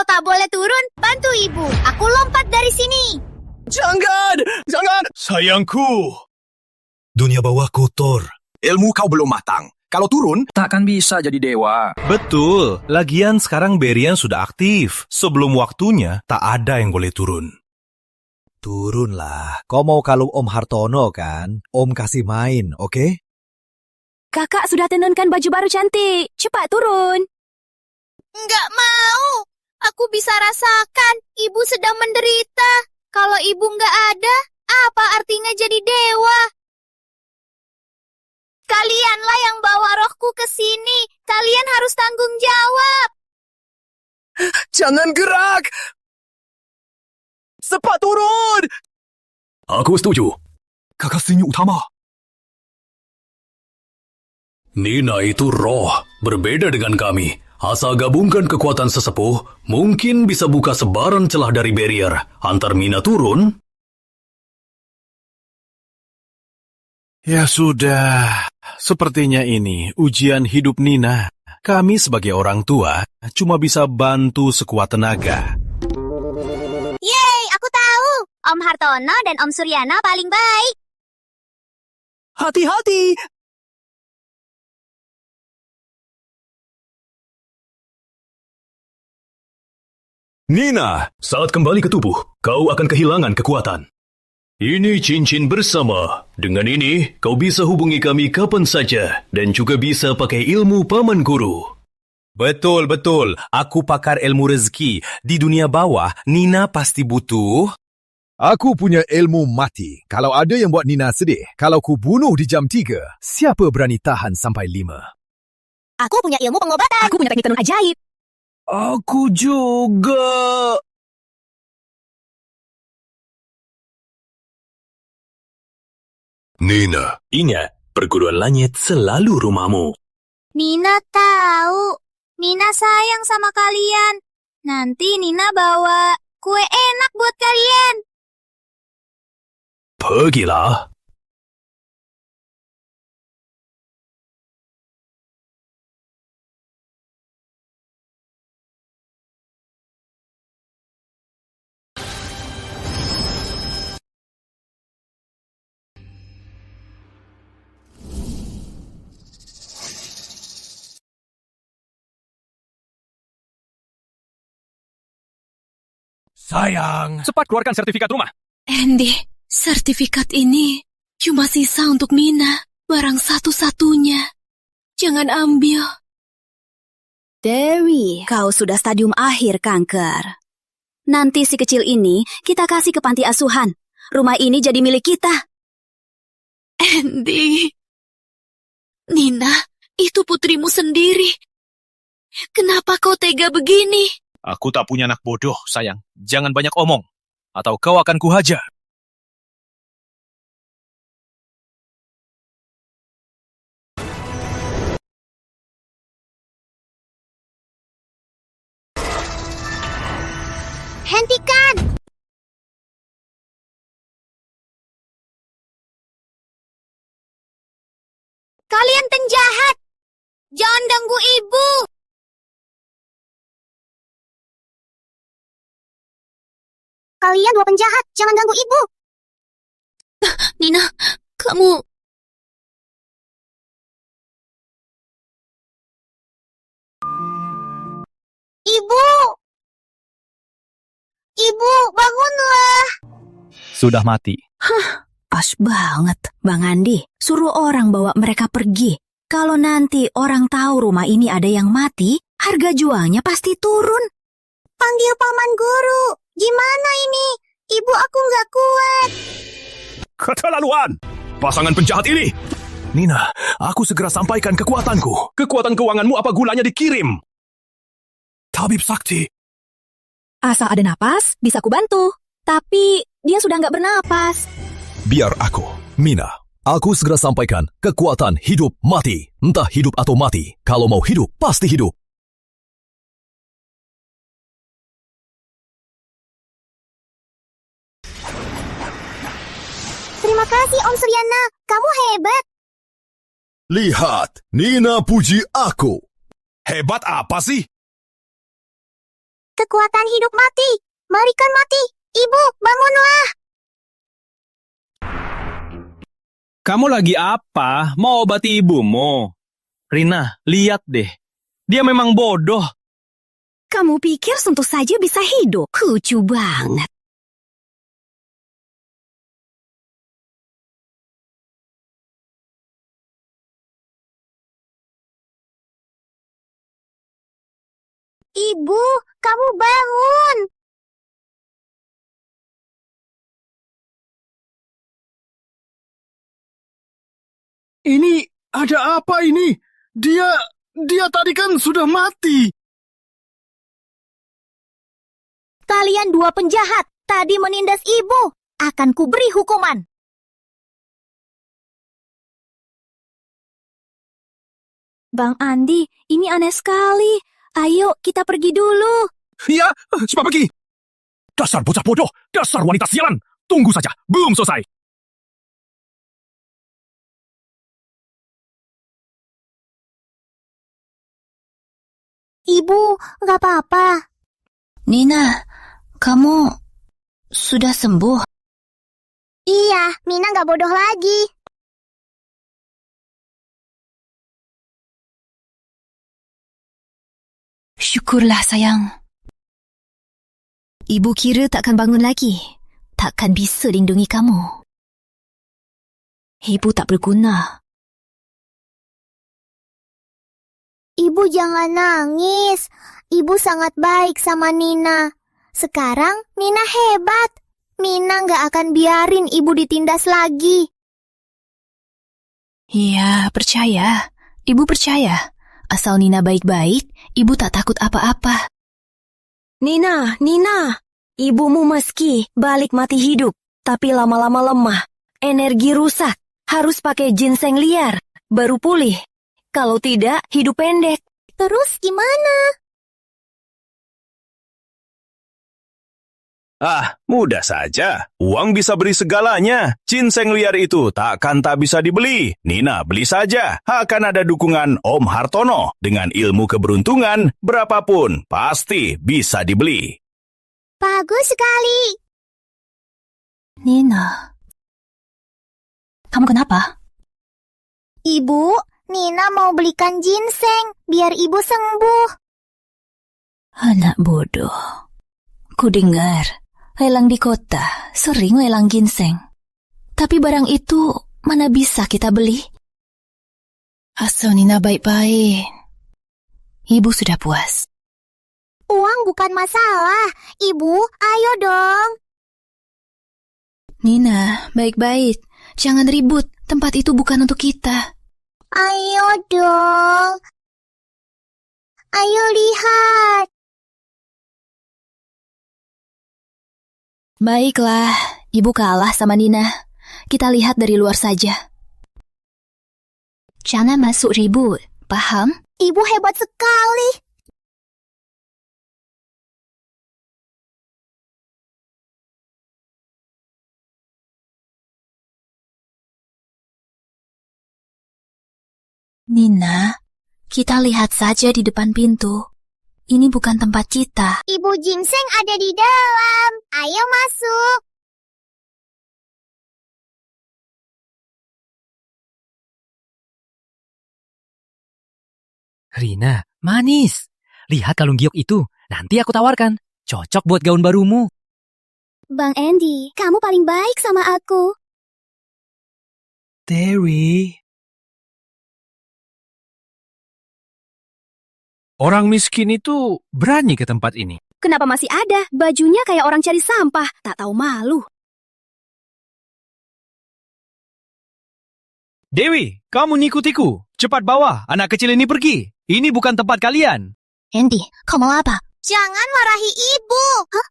Kau tak boleh turun, bantu ibu. Aku lompat dari sini. Jangan! Jangan! Sayangku. Dunia bawah kotor. Ilmu kau belum matang. Kalau turun, Takkan bisa jadi dewa. Betul. Lagian sekarang Berian sudah aktif. Sebelum waktunya, tak ada yang boleh turun. Turunlah. Kau mau kalung Om Hartono kan? Om kasih main, oke? Kakak sudah tenunkan baju baru cantik. Cepat turun. Enggak mau. Aku bisa rasakan ibu sedang menderita. Kalau ibu nggak ada, apa artinya jadi dewa? Kalianlah yang bawa rohku ke sini. Kalian harus tanggung jawab. jangan gerak! Cepat turun! Aku setuju. Kakak Sinyu Utama. Nina itu roh, berbeda dengan kami. Asal gabungkan kekuatan sesepuh, mungkin bisa buka sebaran celah dari barrier. Antar Mina turun. Ya sudah. Sepertinya ini ujian hidup Nina. Kami sebagai orang tua cuma bisa bantu sekuat tenaga. Yeay, aku tahu. Om Hartono dan Om Suryana paling baik. Hati-hati! Nina, saat kembali ke tubuh, kau akan kehilangan kekuatan. Ini cincin bersama. Dengan ini, kau bisa hubungi kami kapan saja dan juga bisa pakai ilmu paman guru. Betul. Aku pakar ilmu rezeki. Di dunia bawah, Nina pasti butuh. Aku punya ilmu mati. Kalau ada yang buat Nina sedih, kalau ku bunuh di jam 3, siapa berani tahan sampai 5? Aku punya ilmu pengobatan. Aku punya teknik tenun ajaib. Aku juga. Nina, ingat, perguruan langit selalu rumahmu. Nina tahu. Nina sayang sama kalian. Nanti Nina bawa kue enak buat kalian. Pergilah. Sayang. Cepat keluarkan sertifikat rumah. Andy, sertifikat ini cuma sisa untuk Mina, barang satu-satunya. Jangan ambil. Dewi, kau sudah stadium akhir kanker. Nanti si kecil ini kita kasih ke panti asuhan. Rumah ini jadi milik kita. Andy. Nina, itu putrimu sendiri. Kenapa kau tega begini? Aku tak punya anak bodoh, sayang. Jangan banyak omong, atau kau akan kuhajar. Hentikan! Kalian penjahat! Jangan ganggu ibu! Kalian dua penjahat, jangan ganggu ibu! Nina, kamu... Ibu! Ibu, bangunlah! Sudah mati. Pas banget, Bang Andi. Suruh orang bawa mereka pergi. Kalau nanti orang tahu rumah ini ada yang mati, harga jualnya pasti turun. Panggil paman guru. Gimana ini? Ibu aku nggak kuat. Keterlaluan! Pasangan penjahat ini! Nina, aku segera sampaikan kekuatanku. Kekuatan keuanganmu apa gulanya dikirim? Tabib sakti. Asal ada napas, bisa ku bantu. Tapi dia sudah nggak bernapas. Biar aku, Mina. Aku segera sampaikan kekuatan hidup mati. Entah hidup atau mati. Kalau mau hidup, pasti hidup. Terima kasih Om Suryana, kamu hebat. Lihat, Nina puji aku. Hebat apa sih? kekuatan hidup mati. Balikan mati. Ibu, bangunlah. Kamu lagi apa? Mau obati ibumu? Rina, lihat deh. Dia memang bodoh. Kamu pikir sentuh saja bisa hidup? Lucu banget. Ibu, kamu bangun. Ini ada apa ini? Dia tadi kan sudah mati. Kalian dua penjahat, tadi menindas ibu. Akan kuberi hukuman. Bang Andi, ini aneh sekali. Ayo, kita pergi dulu. Ya, cepat pergi. Dasar bocah bodoh, dasar wanita sialan. Tunggu saja, belum selesai. Ibu, nggak apa-apa. Nina, kamu sudah sembuh? Iya, Nina nggak bodoh lagi. Syukurlah, sayang. Ibu kira takkan bangun lagi. Takkan bisa lindungi kamu. Ibu tak berguna. Ibu jangan nangis. Ibu sangat baik sama Nina. Sekarang Nina hebat. Nina nggak akan biarin ibu ditindas lagi. Iya, percaya. Ibu percaya. Asal Nina baik-baik, ibu tak takut apa-apa. Nina, ibumu meski balik mati hidup, tapi lama-lama lemah. Energi rusak, harus pakai ginseng liar, baru pulih. Kalau tidak, hidup pendek. Terus gimana? Mudah saja. Uang bisa beli segalanya. Ginseng liar itu tak bisa dibeli. Nina, beli saja. Akan ada dukungan Om Hartono. Dengan ilmu keberuntungan, berapapun pasti bisa dibeli. Bagus sekali. Nina, kamu kenapa? Ibu, Nina mau belikan ginseng biar ibu sembuh. Anak bodoh. Ku dengar, lelang di kota sering lelang ginseng. Tapi barang itu mana bisa kita beli? Asal Nina baik-baik. Ibu sudah puas. Uang bukan masalah. Ibu, ayo dong. Nina, baik-baik. Jangan ribut. Tempat itu bukan untuk kita. Ayo dong. Ayo lihat. Baiklah, ibu kalah sama Nina. Kita lihat dari luar saja. Jangan masuk ribut, paham? Ibu hebat sekali. Nina, kita lihat saja di depan pintu. Ini bukan tempat kita. Ibu ginseng ada di dalam. Ayo masuk. Rina, manis. Lihat kalung giok itu. Nanti aku tawarkan. Cocok buat gaun barumu. Bang Andy, kamu paling baik sama aku. Dewi. Orang miskin itu berani ke tempat ini. Kenapa masih ada? Bajunya kayak orang cari sampah. Tak tahu malu. Dewi, kamu ngikutiku. Cepat bawa anak kecil ini pergi. Ini bukan tempat kalian. Andy, kamu apa? Jangan marahi ibu. Hah?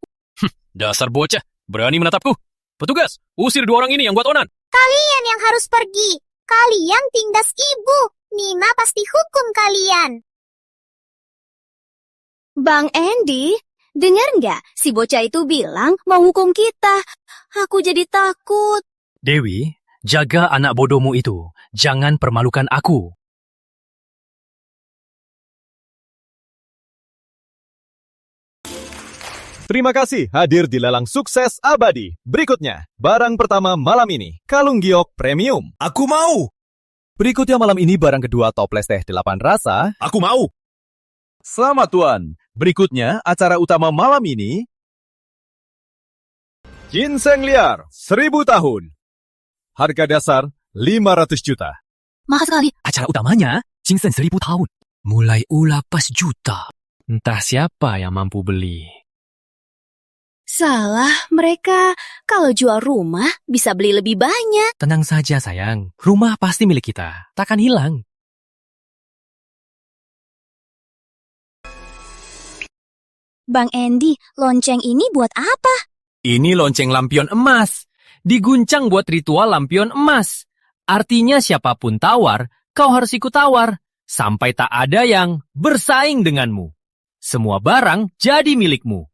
Dasar bocah, berani menatapku. Petugas, usir dua orang ini yang buat onan. Kalian yang harus pergi. Kalian tindas ibu. Nina pasti hukum kalian. Bang Andy, dengar nggak? Si bocah itu bilang mau hukum kita. Aku jadi takut. Dewi, jaga anak bodohmu itu. Jangan permalukan aku. Terima kasih hadir di lelang sukses abadi. Berikutnya, barang pertama malam ini, kalung giok premium. Aku mau! Berikutnya malam ini barang kedua toples teh 8 rasa. Aku mau! Selamat Tuan. Berikutnya, acara utama malam ini, ginseng liar 1000 tahun. Harga dasar 500 juta. Mahal sekali. Acara utamanya, ginseng 1000 tahun. Mulai pas juta. Entah siapa yang mampu beli. Salah, mereka kalau jual rumah bisa beli lebih banyak. Tenang saja sayang, rumah pasti milik kita, takkan hilang. Bang Andy, lonceng ini buat apa? Ini lonceng lampion emas. Diguncang buat ritual lampion emas. Artinya siapapun tawar, kau harus ikut tawar. Sampai tak ada yang bersaing denganmu. Semua barang jadi milikmu.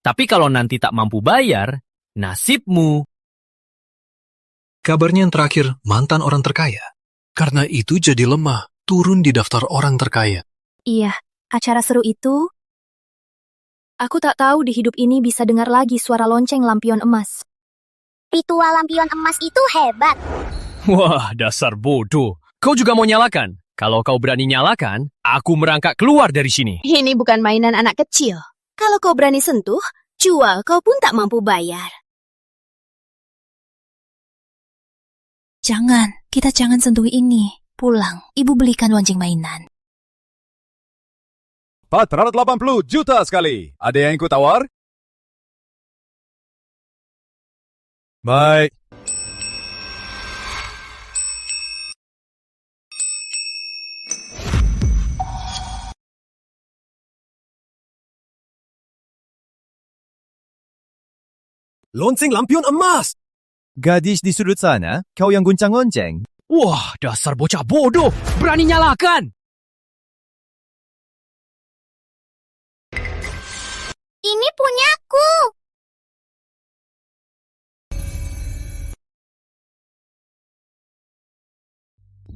Tapi kalau nanti tak mampu bayar, nasibmu. Kabarnya yang terakhir, mantan orang terkaya. Karena itu jadi lemah, turun di daftar orang terkaya. Iya, acara seru itu. Aku tak tahu di hidup ini bisa dengar lagi suara lonceng lampion emas. Ritual lampion emas itu hebat. Wah, dasar bodoh. Kau juga mau nyalakan? Kalau kau berani nyalakan, aku merangkak keluar dari sini. Ini bukan mainan anak kecil. Kalau kau berani sentuh, jual kau pun tak mampu bayar. Jangan, kita jangan sentuh ini. Pulang, ibu belikan lonceng mainan. 480 juta sekali. Ada yang ikut tawar? Baik. Lonceng lampion emas! Gadis di sudut sana, kau yang guncang lonceng. Wah, dasar bocah bodoh. Berani nyalakan. Ini punyaku.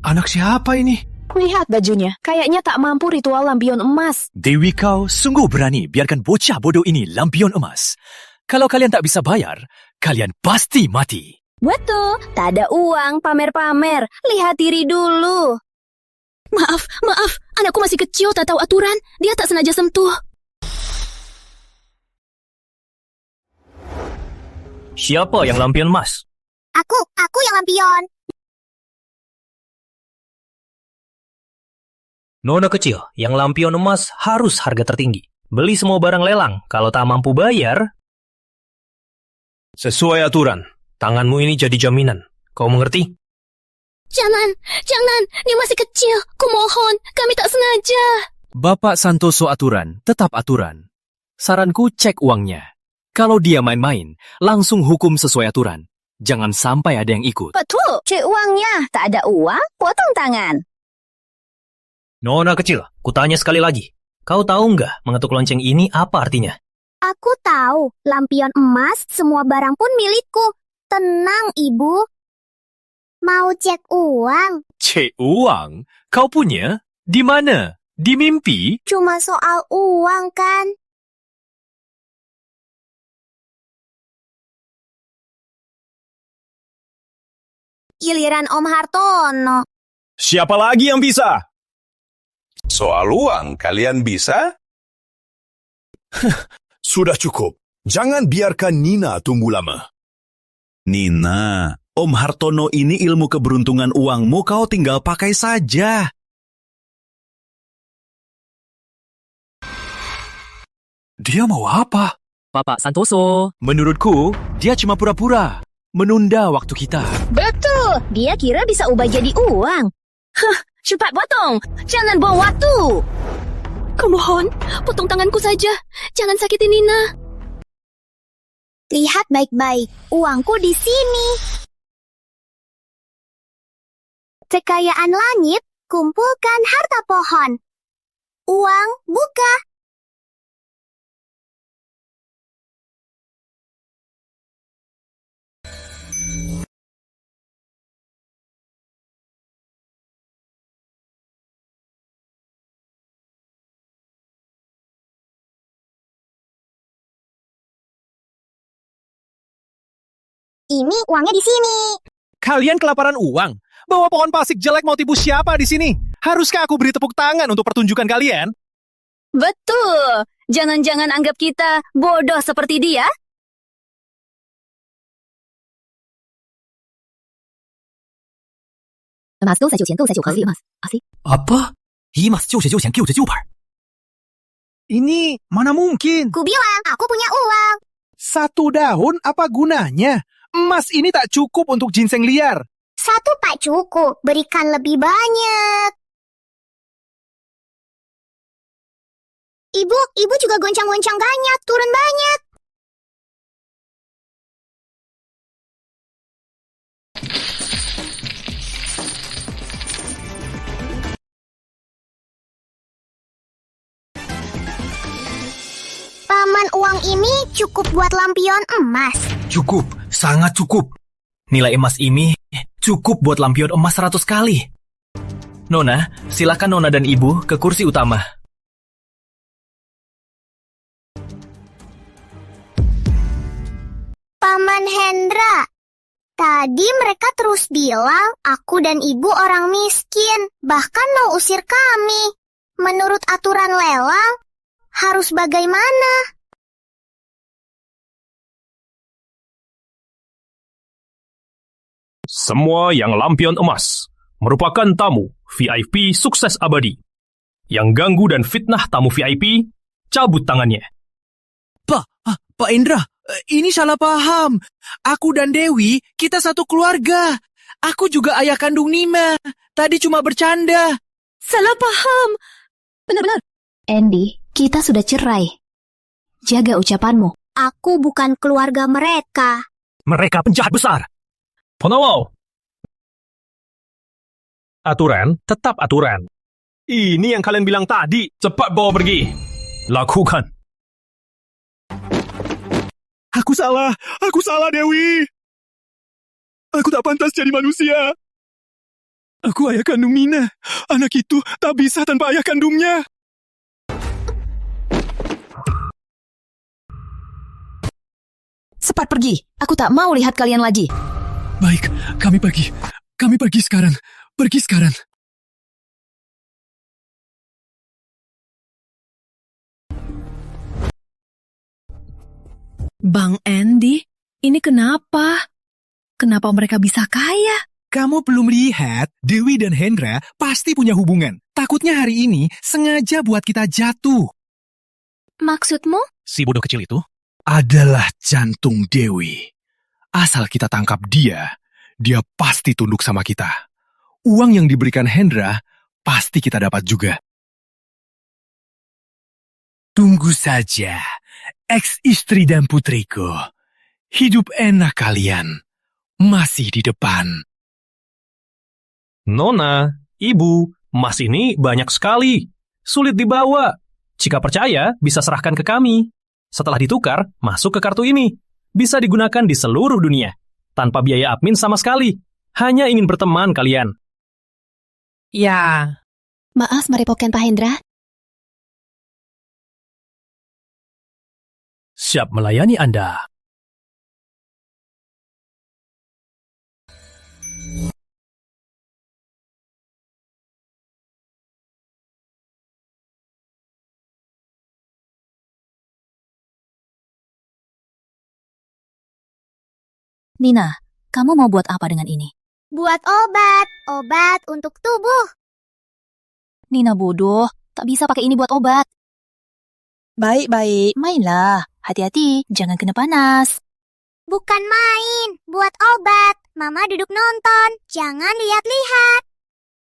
Anak siapa ini? Lihat bajunya, kayaknya tak mampu ritual lampion emas. Dewi kau sungguh berani biarkan bocah bodoh ini lampion emas. Kalau kalian tak bisa bayar, kalian pasti mati. Betul, tak ada uang pamer-pamer. Lihat diri dulu. Maaf, anakku masih kecil, tak tahu aturan. Dia tak sengaja sentuh. Siapa yang lampion emas? Aku yang lampion. Nona kecil, yang lampion emas harus harga tertinggi. Beli semua barang lelang, kalau tak mampu bayar... Sesuai aturan, tanganmu ini jadi jaminan. Kau mengerti? Jangan, dia masih kecil. Kumohon, kami tak sengaja. Bapak Santoso aturan, tetap aturan. Saranku cek uangnya. Kalau dia main-main, langsung hukum sesuai aturan. Jangan sampai ada yang ikut. Betul, cek uangnya. Tak ada uang, potong tangan. Nona kecil, kutanya sekali lagi. Kau tahu nggak mengetuk lonceng ini apa artinya? Aku tahu, lampion emas, semua barang pun milikku. Tenang, Ibu. Mau cek uang? Cek uang? Kau punya? Di mana? Di mimpi? Cuma soal uang, kan? Giliran Om Hartono. Siapa lagi yang bisa? Soal uang, kalian bisa? Sudah cukup. Jangan biarkan Nina tunggu lama. Nina, Om Hartono ini ilmu keberuntungan uangmu kau tinggal pakai saja. Dia mau apa? Bapak Santoso. Menurutku, dia cuma pura-pura. Menunda waktu kita. Betul, dia kira bisa ubah jadi uang. Hah, cepat potong. Jangan buang waktu. Kumohon, potong tanganku saja. Jangan sakiti Nina. Lihat baik-baik, uangku di sini. Kekayaan langit, kumpulkan harta pohon. Uang, buka. Ini uangnya di sini. Kalian kelaparan uang? Bawa pohon pasik jelek mau tipu siapa di sini? Haruskah aku beri tepuk tangan untuk pertunjukan kalian? Betul. Jangan-jangan anggap kita bodoh seperti dia? Apa? Imas 救血救钱救着救板。 Ini mana mungkin? Ku bilang, aku punya uang. 1 daun apa gunanya? Emas ini tak cukup untuk ginseng liar. 1 tak cukup, berikan lebih banyak. Ibu juga goncang-goncang banyak, turun banyak. Paman, uang ini cukup buat lampion emas. Cukup, sangat cukup. Nilai emas ini cukup buat lampion emas 100 kali. Nona, silakan Nona dan Ibu ke kursi utama. Paman Hendra, tadi mereka terus bilang aku dan ibu orang miskin, bahkan mau usir kami. Menurut aturan lelang, harus bagaimana? Semua yang lampion emas merupakan tamu VIP sukses abadi. Yang ganggu dan fitnah tamu VIP, cabut tangannya. Pak Indra, ini salah paham. Aku dan Dewi, kita satu keluarga. Aku juga ayah kandung Nina. Tadi cuma bercanda. Salah paham. Benar-benar. Andy, kita sudah cerai. Jaga ucapanmu. Aku bukan keluarga mereka. Mereka penjahat besar. Penawau. Aturan tetap aturan. Ini yang kalian bilang tadi. Cepat bawa pergi. Lakukan. Aku salah Dewi. Aku tak pantas jadi manusia. Aku ayah kandung Nina. Anak itu tak bisa tanpa ayah kandungnya. Cepat pergi. Aku tak mau lihat kalian lagi. Baik, kami pergi. Kami pergi sekarang. Pergi sekarang. Bang Andy, ini kenapa? Kenapa mereka bisa kaya? Kamu belum lihat, Dewi dan Hendra pasti punya hubungan. Takutnya hari ini sengaja buat kita jatuh. Maksudmu? Si bodoh kecil itu adalah jantung Dewi. Asal kita tangkap dia, dia pasti tunduk sama kita. Uang yang diberikan Hendra pasti kita dapat juga. Tunggu saja, ex-istri dan putriku. Hidup enak kalian. Masih di depan. Nona, Ibu, emas ini banyak sekali. Sulit dibawa. Jika percaya, bisa serahkan ke kami. Setelah ditukar, masuk ke kartu ini. Bisa digunakan di seluruh dunia. Tanpa biaya admin sama sekali. Hanya ingin berteman kalian. Ya. Maaf merepokan Pak Hendra. Siap melayani Anda. Nina, kamu mau buat apa dengan ini? Buat obat untuk tubuh. Nina bodoh, tak bisa pakai ini buat obat. Baik-baik, mainlah. Hati-hati, jangan kena panas. Bukan main, buat obat. Mama duduk nonton, jangan lihat-lihat.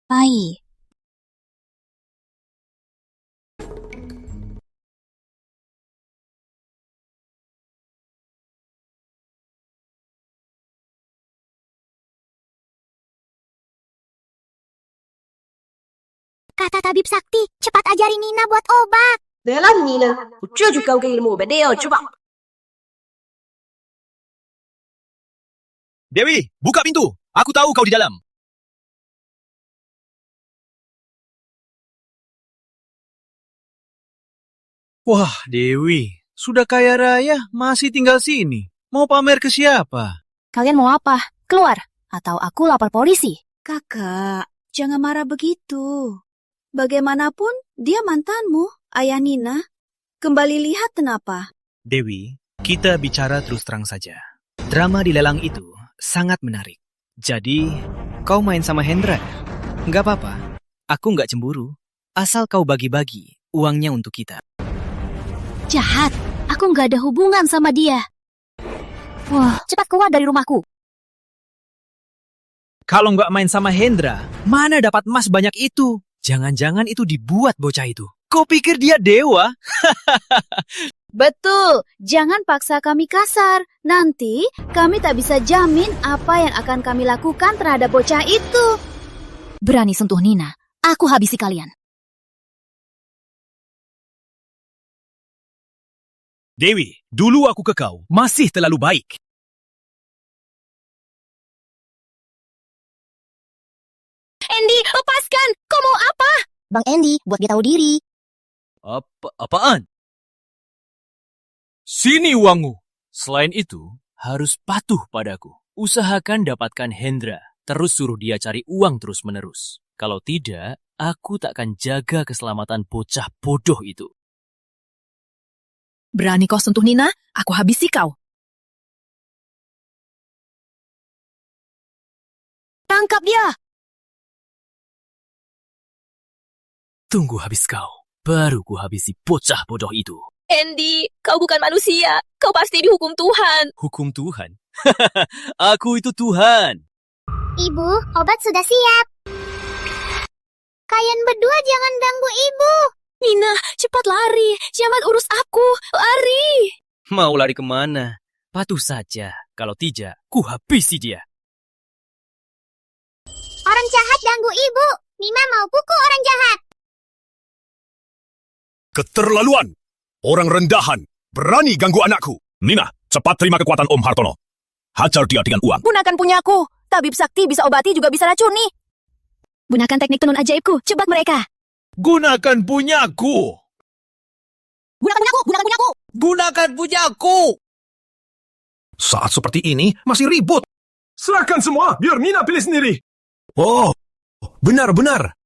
Baik. Kata tabib sakti, cepat ajari Nina buat obat. Dalam Nina, ucu kau ke ilmu bedeo coba. Dewi, buka pintu. Aku tahu kau di dalam. Wah, Dewi, sudah kaya raya, masih tinggal sini. Mau pamer ke siapa? Kalian mau apa? Keluar? Atau aku lapor polisi? Kakak, jangan marah begitu. Bagaimanapun, dia mantanmu, ayah Nina. Kembali lihat kenapa. Dewi, kita bicara terus terang saja. Drama di lelang itu sangat menarik. Jadi, kau main sama Hendra? Nggak apa-apa, aku nggak cemburu. Asal kau bagi-bagi uangnya untuk kita. Jahat, aku nggak ada hubungan sama dia. Wah, cepat keluar dari rumahku. Kalau nggak main sama Hendra, mana dapat emas banyak itu? Jangan-jangan itu dibuat bocah itu. Kau pikir dia dewa? Betul, jangan paksa kami kasar. Nanti kami tak bisa jamin apa yang akan kami lakukan terhadap bocah itu. Berani sentuh Nina, aku habisi kalian. Dewi, dulu aku ke kau masih terlalu baik. Andy, lepaskan! Kau mau apa? Bang Andy, buat dia tahu diri. Apaan? Sini uangmu. Selain itu, harus patuh padaku. Usahakan dapatkan Hendra. Terus suruh dia cari uang terus-menerus. Kalau tidak, aku tak akan jaga keselamatan bocah bodoh itu. Berani kau sentuh Nina, aku habisi kau. Tangkap dia! Tunggu habis kau. Baru ku habisi bocah bodoh itu. Andy, kau bukan manusia. Kau pasti dihukum Tuhan. Hukum Tuhan? Aku itu Tuhan. Ibu, obat sudah siap. Kalian berdua jangan ganggu ibu. Nina, cepat lari. Jangan urus aku. Lari. Mau lari kemana? Patuh saja. Kalau tidak, ku habisi dia. Orang jahat ganggu ibu. Nina mau pukul orang jahat. Keterlaluan! Orang rendahan, berani ganggu anakku. Nina, cepat terima kekuatan Om Hartono. Hajar dia dengan uang. Gunakan punyaku. Tabib sakti bisa obati juga bisa racuni. Gunakan teknik tenun ajaibku. Cepat mereka. Gunakan punyaku! Gunakan punyaku. Gunakan punyaku. Gunakan punyaku! Saat seperti ini, masih ribut. Serahkan semua, biar Nina pilih sendiri. Oh, benar-benar.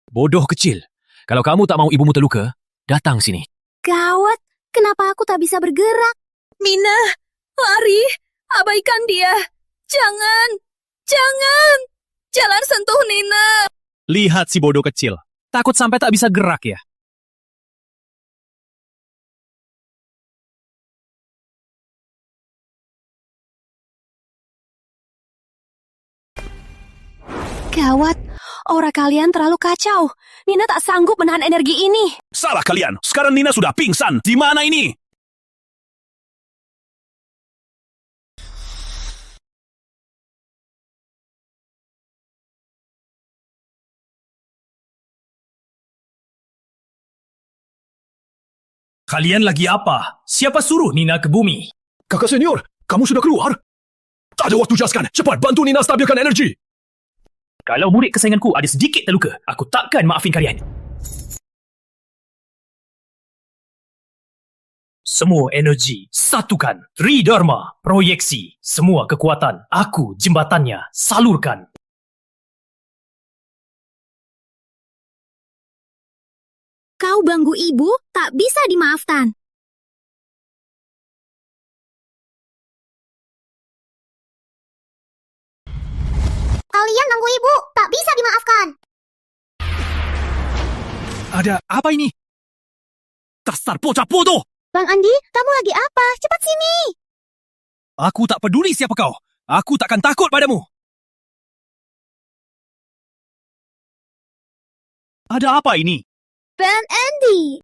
Bodoh kecil. Kalau kamu tak mau ibumu terluka, datang sini. Gawat, kenapa aku tak bisa bergerak? Nina, lari. Abaikan dia. Jangan. Jangan. Jangan sentuh Nina. Lihat si bodoh kecil. Takut sampai tak bisa gerak ya? Gawat, aura kalian terlalu kacau. Nina tak sanggup menahan energi ini. Salah kalian. Sekarang Nina sudah pingsan. Di mana ini? Kalian lagi apa? Siapa suruh Nina ke bumi? Kakak senior, kamu sudah keluar? Tak ada waktu jelaskan. Cepat bantu Nina stabilkan energi. Kalau murid kesayanganku ada sedikit terluka, aku takkan maafin kalian. Semua energi, satukan. Tridharma, proyeksi. Semua kekuatan, aku jembatannya, salurkan. Kau ganggu ibu, tak bisa dimaafkan. Kalian ganggu ibu, tak bisa dimaafkan. Ada apa ini? Dasar bocah bodoh! Bang Andi, kamu lagi apa? Cepat sini. Aku tak peduli siapa kau. Aku takkan takut padamu. Ada apa ini? Bang Andi.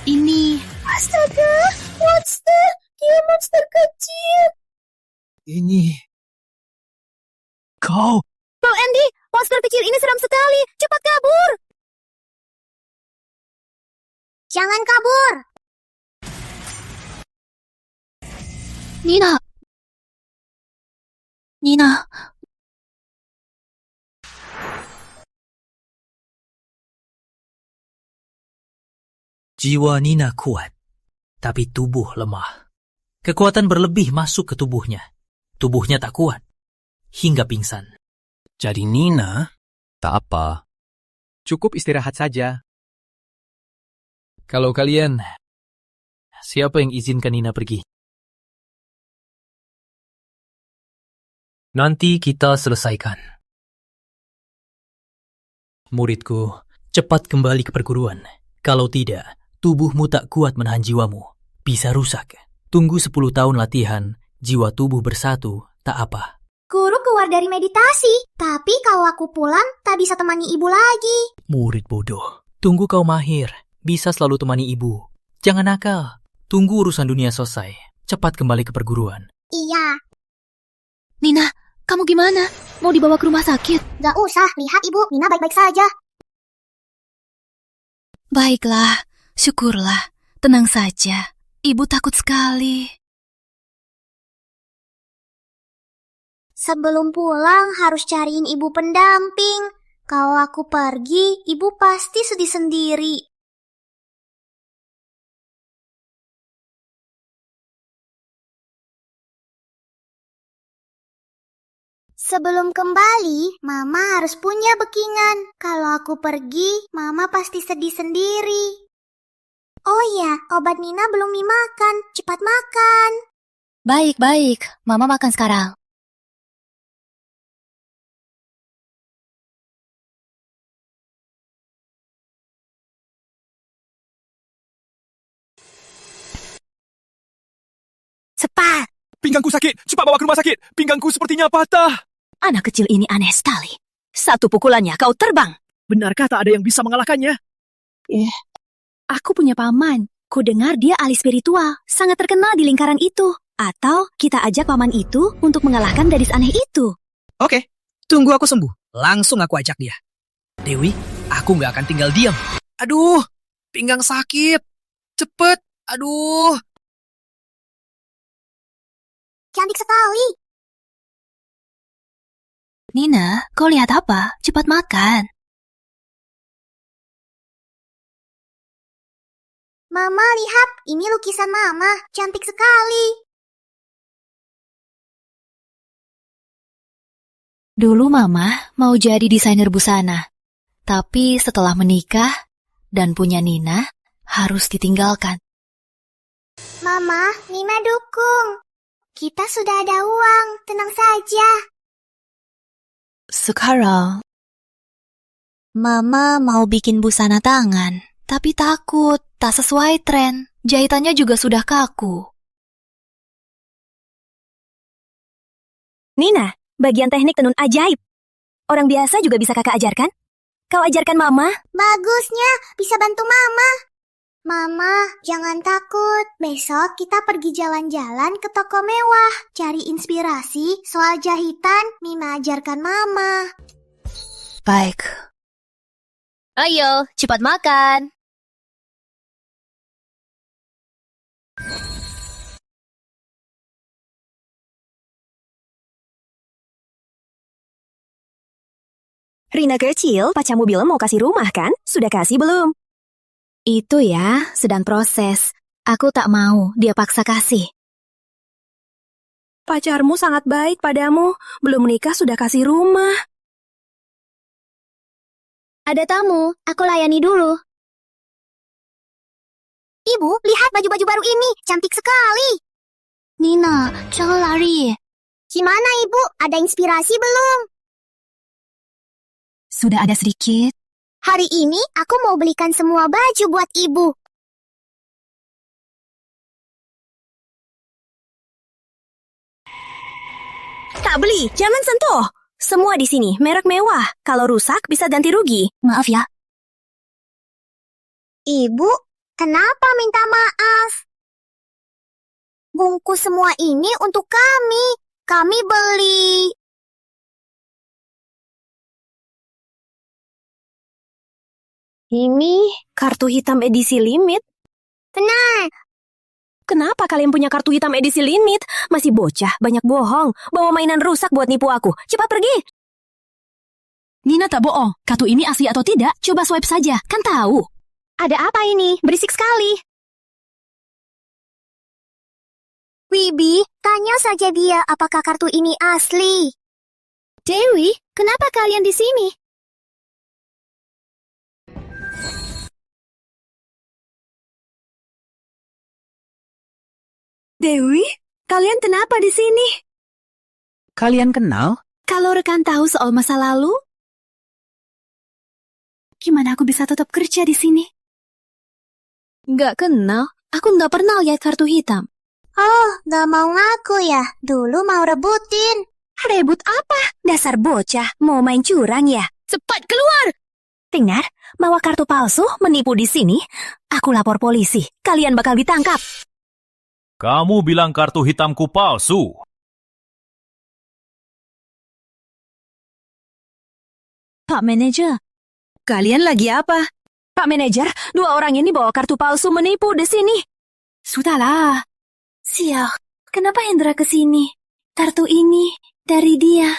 Ini... Astaga, monster. Dia monster kecil. Ini... Kau... Bang Andi, monster kecil ini seram sekali. Cepat kabur. Jangan kabur. Nina, Nina, Jiwa Nina kuat, tapi tubuh lemah. Kekuatan berlebih masuk ke tubuhnya. Tubuhnya tak kuat, hingga pingsan. Jadi Nina, Tak apa. cukup istirahat saja. Kalau kalian, siapa yang izinkan Nina pergi? Nanti kita selesaikan. Muridku, cepat kembali ke perguruan. Kalau tidak, tubuhmu tak kuat menahan jiwamu. Bisa rusak. Tunggu 10 tahun latihan, jiwa tubuh bersatu, tak apa. Guru keluar dari meditasi, tapi kalau aku pulang, tak bisa temani ibu lagi. Murid bodoh, tunggu kau mahir. Bisa selalu temani ibu. Jangan nakal. Tunggu urusan dunia selesai. Cepat kembali ke perguruan. Iya, Nina, kamu gimana? Mau dibawa ke rumah sakit? gak usah. Lihat ibu, Nina baik-baik saja. Baiklah, syukurlah. Tenang saja. Ibu takut sekali. Sebelum pulang harus cariin ibu pendamping. Kalau aku pergi, ibu pasti sedih sendiri. Sebelum kembali, Mama harus punya backingan. Kalau aku pergi, Mama pasti sedih sendiri. Oh iya, obat Nina belum dimakan. Cepat makan. Baik, Mama makan sekarang. Cepat! Pinggangku sakit. Cepat bawa ke rumah sakit. Pinggangku sepertinya patah. Anak kecil ini aneh sekali. Satu pukulannya kau terbang. Benarkah tak ada yang bisa mengalahkannya? Aku punya paman. Ku dengar dia ahli spiritual. Sangat terkenal di lingkaran itu. Atau kita ajak paman itu untuk mengalahkan gadis aneh itu. Oke, tunggu aku sembuh. Langsung aku ajak dia. Dewi, aku nggak akan tinggal diam. Aduh, pinggang sakit. Cepet, aduh. Cantik sekali. Nina, kau lihat apa? Cepat makan. Mama, lihat. Ini lukisan Mama. Cantik sekali. Dulu Mama mau jadi desainer busana. Tapi setelah menikah dan punya Nina, harus ditinggalkan. Mama, Nina dukung. Kita sudah ada uang. Tenang saja. Sekarang, Mama mau bikin busana tangan, tapi takut tak sesuai tren. Jahitannya juga sudah kaku. Nina, bagian teknik tenun ajaib. Orang biasa juga bisa kakak ajarkan? Kau ajarkan Mama? Bagusnya, bisa bantu Mama. Mama, jangan takut. Besok kita pergi jalan-jalan ke toko mewah. Cari inspirasi soal jahitan, Nina ajarkan Mama. Baik. Ayo, cepat makan. Rina kecil, pacarmu bilang mau kasih rumah kan? Sudah kasih belum? Itu ya, sedang proses. Aku tak mau dia paksa kasih. Pacarmu sangat baik padamu. Belum menikah sudah kasih rumah. Ada tamu, aku layani dulu. Ibu, lihat baju-baju baru ini. Cantik sekali. Nina, jangan lari. Gimana Ibu? Ada inspirasi belum? Sudah ada sedikit. Hari ini aku mau belikan semua baju buat Ibu. Tak beli, jangan sentuh. Semua di sini merek mewah. Kalau rusak bisa ganti rugi. Maaf ya. Ibu, kenapa minta maaf? Bungkus semua ini untuk kami. Kami beli. Ini kartu hitam edisi limit. Benar. Kenapa kalian punya kartu hitam edisi limit? Masih bocah, banyak bohong. Bawa mainan rusak buat nipu aku. Cepat pergi. Nina tak bohong. Kartu ini asli atau tidak, coba swipe saja. Kan tahu. Ada apa ini? Berisik sekali. Wibi, tanya saja dia apakah kartu ini asli. Dewi, kenapa kalian di sini? Dewi, kalian kenapa di sini? Kalian kenal? Kalau rekan tahu soal masa lalu, gimana aku bisa tetap kerja di sini? Nggak kenal, aku nggak pernah lihat kartu hitam. Oh, gak mau ngaku ya? Dulu mau rebutin. Rebut apa? Dasar bocah, mau main curang ya? Cepat keluar! Dengar, bawa kartu palsu, menipu di sini. Aku lapor polisi, kalian bakal ditangkap. Kamu bilang kartu hitamku palsu. Pak Manajer, kalian lagi apa? Pak Manajer, 2 orang ini bawa kartu palsu menipu di sini. Sudahlah. Sial, kenapa Hendra ke sini? Kartu ini dari dia.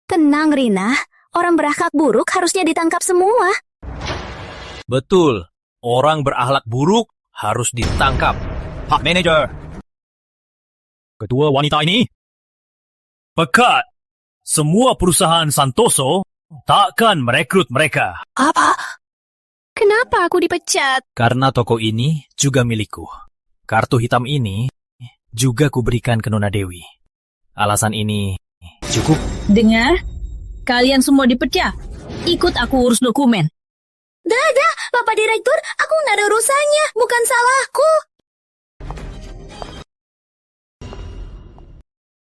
Tenang, Rina. Orang berakhlak buruk harusnya ditangkap semua. Betul, orang berakhlak buruk harus ditangkap. Pak Manajer. Kedua wanita ini pekat. Semua perusahaan Santoso takkan merekrut mereka. Apa? Kenapa aku dipecat? Karena toko ini juga milikku. Kartu hitam ini juga kuberikan ke Nona Dewi. Alasan ini cukup. Dengar, kalian semua dipecat. Ikut aku urus dokumen. Dah, Bapak Direktur, aku nggak ada urusannya. Bukan salahku.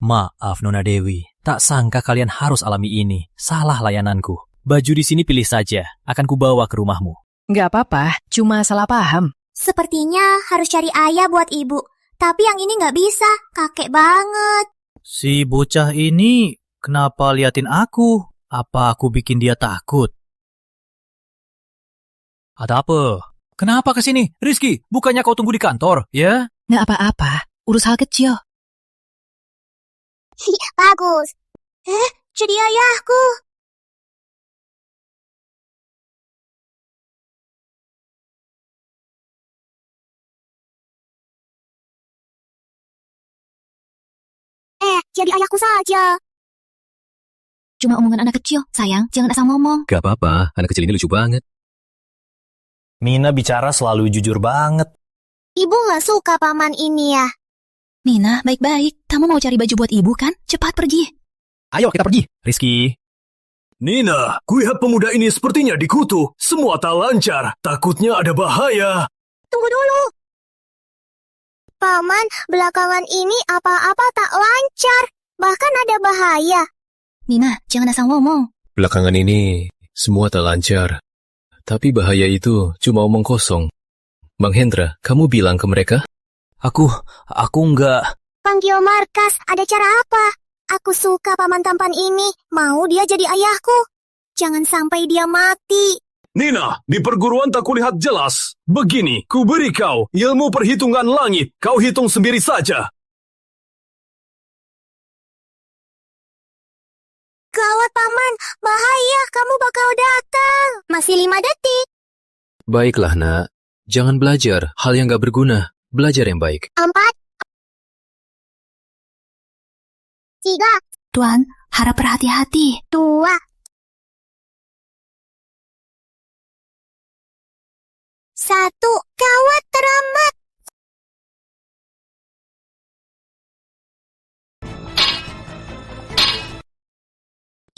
Maaf Nona Dewi, tak sangka kalian harus alami ini. Salah layananku. Baju di sini pilih saja, akan kubawa ke rumahmu. Nggak apa-apa, cuma salah paham. Sepertinya harus cari ayah buat ibu. Tapi yang ini nggak bisa, kakek banget. Si bocah ini kenapa liatin aku? Apa aku bikin dia takut? Ada apa? Kenapa ke sini? Rizky, bukannya kau tunggu di kantor, ya? Nggak apa-apa, urus hal kecil. Bagus. Jadi ayahku. Jadi ayahku saja. Cuma omongan anak kecil, sayang, jangan asal ngomong. Gak apa-apa, anak kecil ini lucu banget. Nina bicara selalu jujur banget. Ibu nggak suka paman ini ya? Nina, baik-baik. Kamu mau cari baju buat ibu kan? Cepat pergi. Ayo kita pergi. Rizky. Nina, kulihat pemuda ini sepertinya dikutuk. Semua tak lancar. Takutnya ada bahaya. Tunggu dulu. Paman, belakangan ini apa-apa tak lancar. Bahkan ada bahaya. Nina, jangan asal ngomong. Belakangan ini semua tak lancar. Tapi bahaya itu cuma omong kosong. Bang Hendra, kamu bilang ke mereka? Aku enggak. Panggil markas, ada cara apa? Aku suka paman tampan ini. Mau dia jadi ayahku. Jangan sampai dia mati. Nina, di perguruan tak kulihat jelas. Begini, ku beri kau ilmu perhitungan langit. Kau hitung sendiri saja. Gawat paman, bahaya, kamu bakal datang. Masih 5 detik. Baiklah nak, jangan belajar hal yang gak berguna. Belajar yang baik. 4, 3, Tuan, harap berhati-hati. 2, 1. Gawat teramat.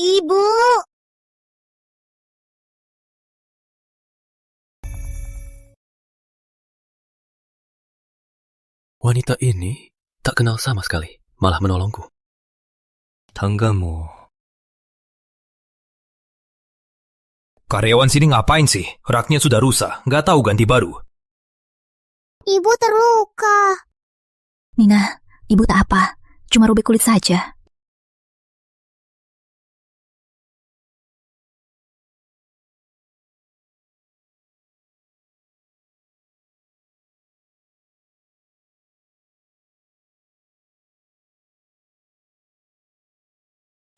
Ibu. Wanita ini tak kenal sama sekali, malah menolongku. Tanggamu. Karyawan sini ngapain sih? Raknya sudah rusak, nggak tahu ganti baru. Ibu terluka. Nina, ibu tak apa. Cuma robek kulit saja.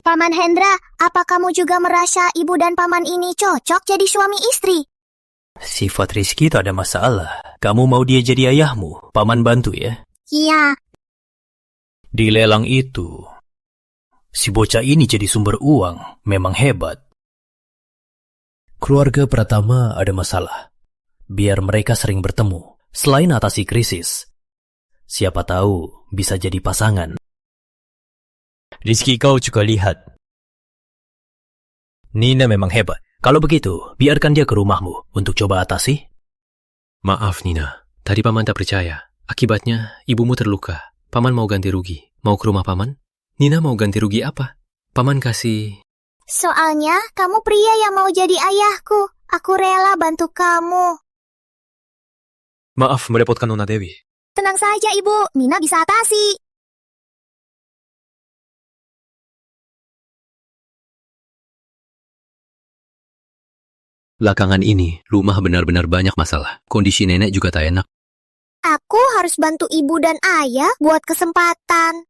Paman Hendra, apa kamu juga merasa ibu dan paman ini cocok jadi suami istri? Sifat Rizky tak ada masalah. Kamu mau dia jadi ayahmu, paman bantu ya. Iya. Di lelang itu, si bocah ini jadi sumber uang, memang hebat. Keluarga Pratama ada masalah. Biar mereka sering bertemu, selain atasi krisis. Siapa tahu bisa jadi pasangan. Rizky, kau juga lihat. Nina memang hebat. Kalau begitu, biarkan dia ke rumahmu untuk coba atasi. Maaf, Nina. Tadi paman tak percaya. Akibatnya, ibumu terluka. Paman mau ganti rugi. Mau ke rumah paman? Nina mau ganti rugi apa? Paman kasih... Soalnya kamu pria yang mau jadi ayahku. Aku rela bantu kamu. Maaf merepotkan Nona Dewi. Tenang saja, Ibu. Nina bisa atasi. Belakangan ini, rumah benar-benar banyak masalah. Kondisi nenek juga tak enak. Aku harus bantu ibu dan ayah buat kesempatan.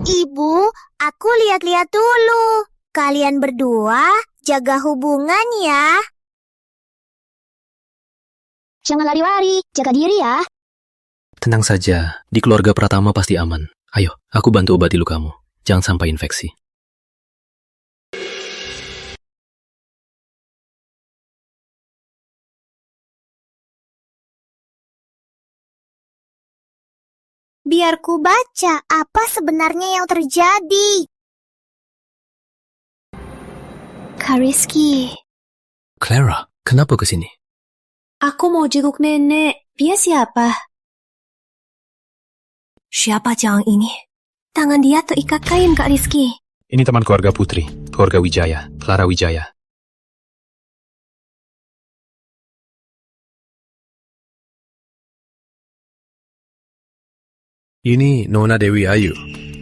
Ibu, aku lihat-lihat dulu. Kalian berdua jaga hubungan ya. Jangan lari-lari, jaga diri ya. Tenang saja, di keluarga Pratama pasti aman. Ayo, aku bantu obati lukamu. Jangan sampai infeksi. Biar ku baca apa sebenarnya yang terjadi. Kak Rizky. Clara, kenapa kesini? Aku mau jenguk nenek. Dia siapa? Siapa Jang ini? Tangan dia terikat kain, Kak Rizky. Ini teman keluarga Putri, keluarga Wijaya, Clara Wijaya. Ini Nona Dewi Ayu.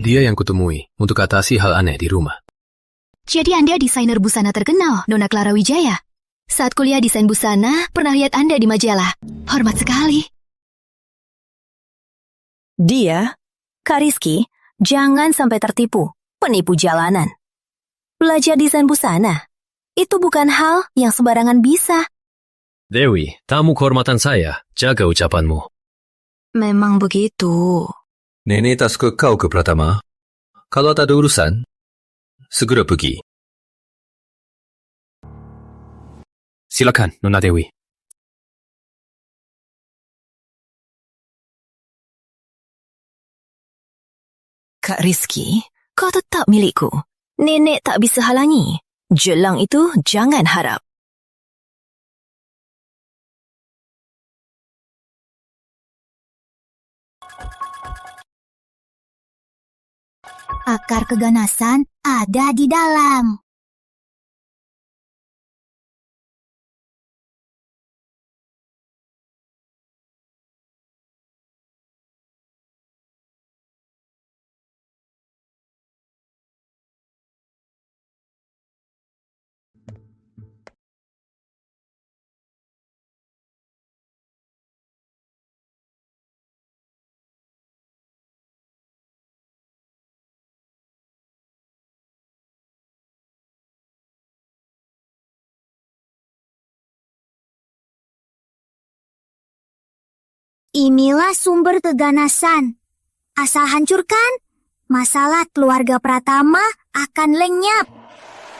Dia yang kutemui untuk atasi hal aneh di rumah. Jadi Anda desainer busana terkenal, Nona Clara Wijaya. Saat kuliah desain busana, pernah lihat Anda di majalah. Hormat sekali. Dia, Kak Rizky, jangan sampai tertipu, penipu jalanan. Belajar desain busana, itu bukan hal yang sembarangan bisa. Dewi, tamu kehormatan saya, jaga ucapanmu. Memang begitu. Nenek tak suka kau ke Pratama. Kalau tak ada urusan, segera pergi. Silakan, Nona Dewi. Kak Rizky, kau tetap milikku. Nenek tak bisa halangi. Jelang itu jangan harap. Akar keganasan ada di dalam. Inilah sumber keganasan. Asal hancurkan, masalah keluarga Pratama akan lenyap.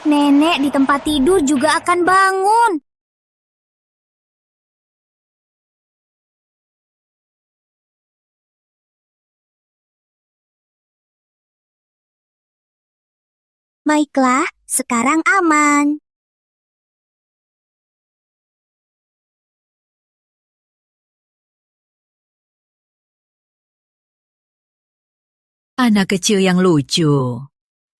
Nenek di tempat tidur juga akan bangun. Baiklah, sekarang aman. Anak kecil yang lucu.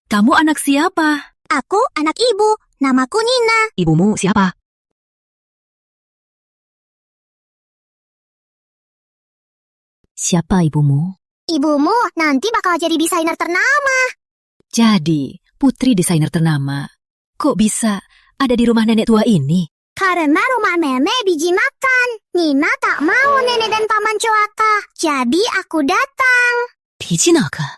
Kamu anak siapa? Aku anak ibu, namaku Nina. Ibumu siapa? Siapa ibumu? Ibumu nanti bakal jadi desainer ternama. Jadi, putri desainer ternama. Kok bisa ada di rumah nenek tua ini? Karena rumah nenek biji makan. Nina tak mau nenek dan paman celaka. Jadi aku datang. Biji naga?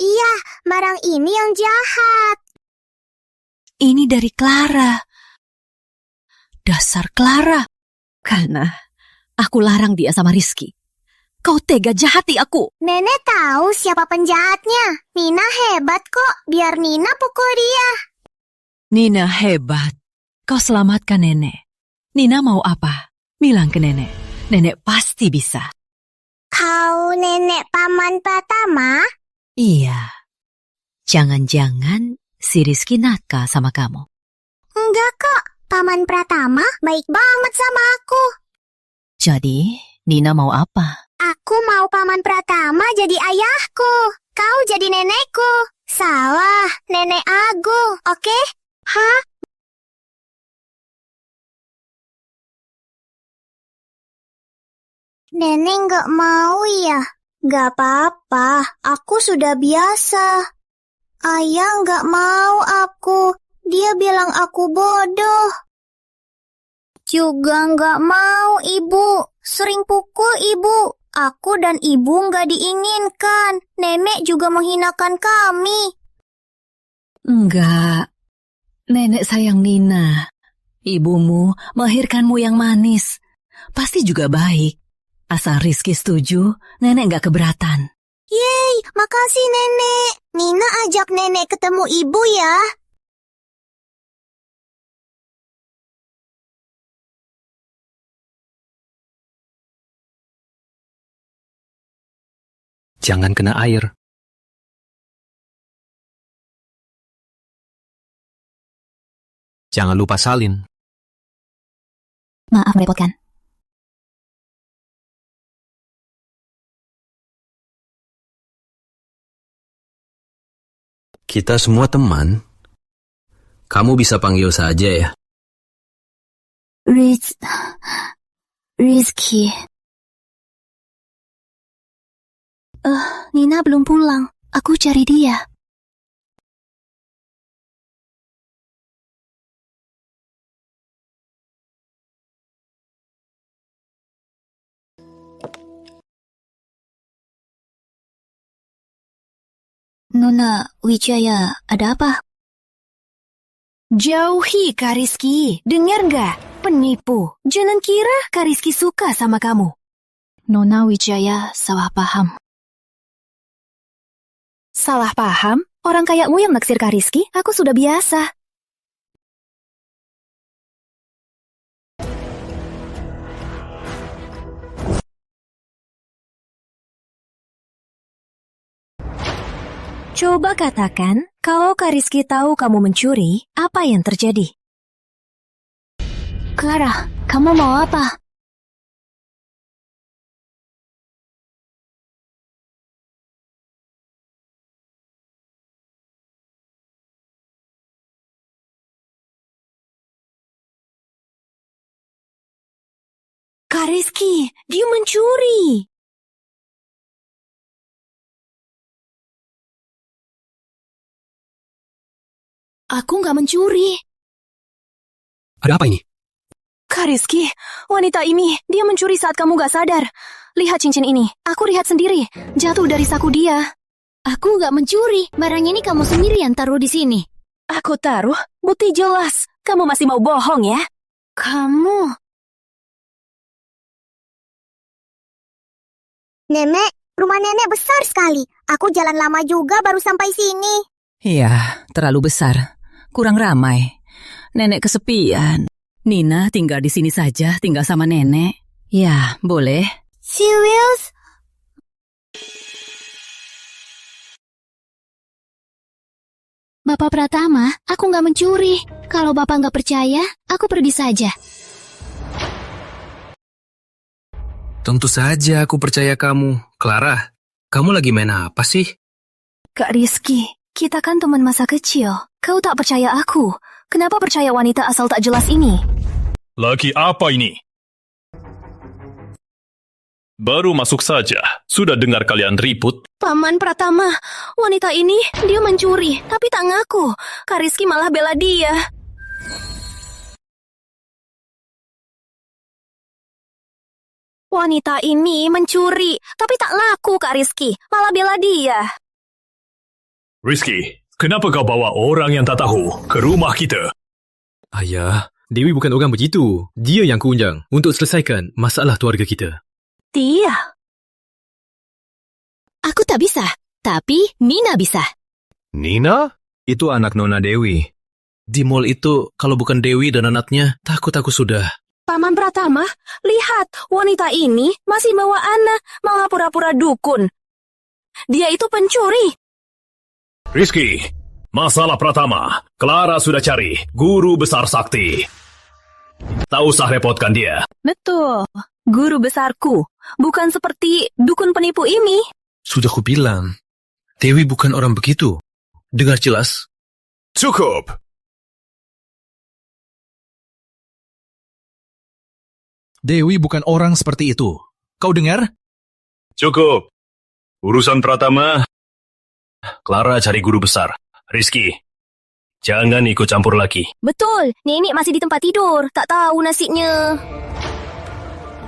Iya, barang ini yang jahat. Ini dari Clara. Dasar Clara. Karena aku larang dia sama Rizky. Kau tega jahati aku. Nenek tahu siapa penjahatnya. Nina hebat kok, biar Nina pukul dia. Nina hebat. Kau selamatkan nenek. Nina mau apa? Bilang ke nenek. Nenek pasti bisa. Kau nenek paman Pratama? Iya. Jangan-jangan si Rizky nakal sama kamu. Enggak kok, paman Pratama baik banget sama aku. Jadi, Nina mau apa? Aku mau paman Pratama jadi ayahku. Kau jadi nenekku. Salah, nenek Agung, oke? Hah? Nenek nggak mau ya? Nggak apa-apa, aku sudah biasa. Ayah nggak mau aku. Dia bilang aku bodoh. Juga nggak mau ibu. Sering pukul ibu. Aku dan ibu nggak diinginkan. Nenek juga menghinakan kami. Enggak. Nenek sayang Nina. Ibumu melahirkanmu yang manis. Pasti juga baik. Asal Rizky setuju, nenek nggak keberatan. Yeay, makasih nenek. Nina ajak nenek ketemu ibu ya. Jangan kena air. Jangan lupa salin. Maaf merepotkan. Kita semua teman. Kamu bisa panggil saja ya. Rizky. Nina belum pulang. Aku cari dia. Nona Wijaya, ada apa? Jauhi Kak Rizky. Dengar nggak? Penipu. Jangan kira Kak Rizky suka sama kamu. Nona Wijaya salah paham. Salah paham? Orang kayakmu yang naksir Kak Rizky, aku sudah biasa. Coba katakan, kalau Kak Rizky tahu kamu mencuri, apa yang terjadi? Clara, kamu mau apa? Kak Rizky, dia mencuri. Aku nggak mencuri. Ada apa ini? Kak Rizky, wanita ini, dia mencuri saat kamu gak sadar. Lihat cincin ini, aku lihat sendiri. Jatuh dari saku dia. Aku nggak mencuri. Barang ini kamu sendiri yang taruh di sini. Aku taruh, bukti jelas. Kamu masih mau bohong ya? Kamu... Nenek, rumah nenek besar sekali. Aku jalan lama juga baru sampai sini. Iya, terlalu besar. Kurang ramai. Nenek kesepian. Nina tinggal di sini saja, tinggal sama nenek. Ya, boleh. Serius? Bapak Pratama, aku nggak mencuri. Kalau Bapak nggak percaya, aku pergi saja. Tentu saja aku percaya kamu. Clara, kamu lagi main apa sih? Kak Rizky, kita kan teman masa kecil. Kau tak percaya aku. Kenapa percaya wanita asal tak jelas ini? Lagi apa ini? Baru masuk saja. Sudah dengar kalian ribut? Paman Pratama, wanita ini dia mencuri, tapi tak ngaku. Kak Rizky malah bela dia. Wanita ini mencuri, tapi tak laku Kak Rizky, malah bela dia. Rizky, kenapa kau bawa orang yang tak tahu ke rumah kita? Ayah, Dewi bukan orang begitu. Dia yang kuundang untuk selesaikan masalah keluarga kita. Dia. Aku tak bisa, tapi Nina bisa. Nina? Itu anak Nona Dewi. Di mall itu, kalau bukan Dewi dan anaknya, takut aku sudah. Paman Pratama, lihat, wanita ini masih bawa Ana, malah pura-pura dukun. Dia itu pencuri. Rizky, masalah Pratama. Clara sudah cari guru besar sakti. Tak usah repotkan dia. Betul. Guru besarku, bukan seperti dukun penipu ini. Sudah kubilang, Dewi bukan orang begitu. Dengar jelas. Cukup. Dewi bukan orang seperti itu. Kau dengar? Cukup. Urusan Pratama, Clara cari guru besar. Rizky, jangan ikut campur lagi. Betul, nenek masih di tempat tidur. Tak tahu nasibnya.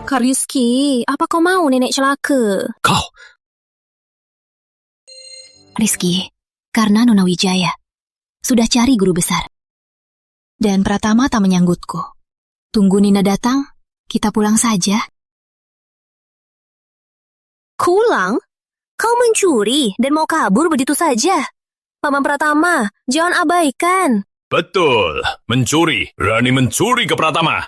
Kak Rizky, apa kau mau nenek celaka? Kau! Rizky, karena Nona Wijaya sudah cari guru besar. Dan Pratama tak menyanggutku. Tunggu Nina datang, kita pulang saja. Pulang? Kau mencuri dan mau kabur begitu saja? Paman Pratama, jangan abaikan. Betul, mencuri. Berani mencuri ke Pratama.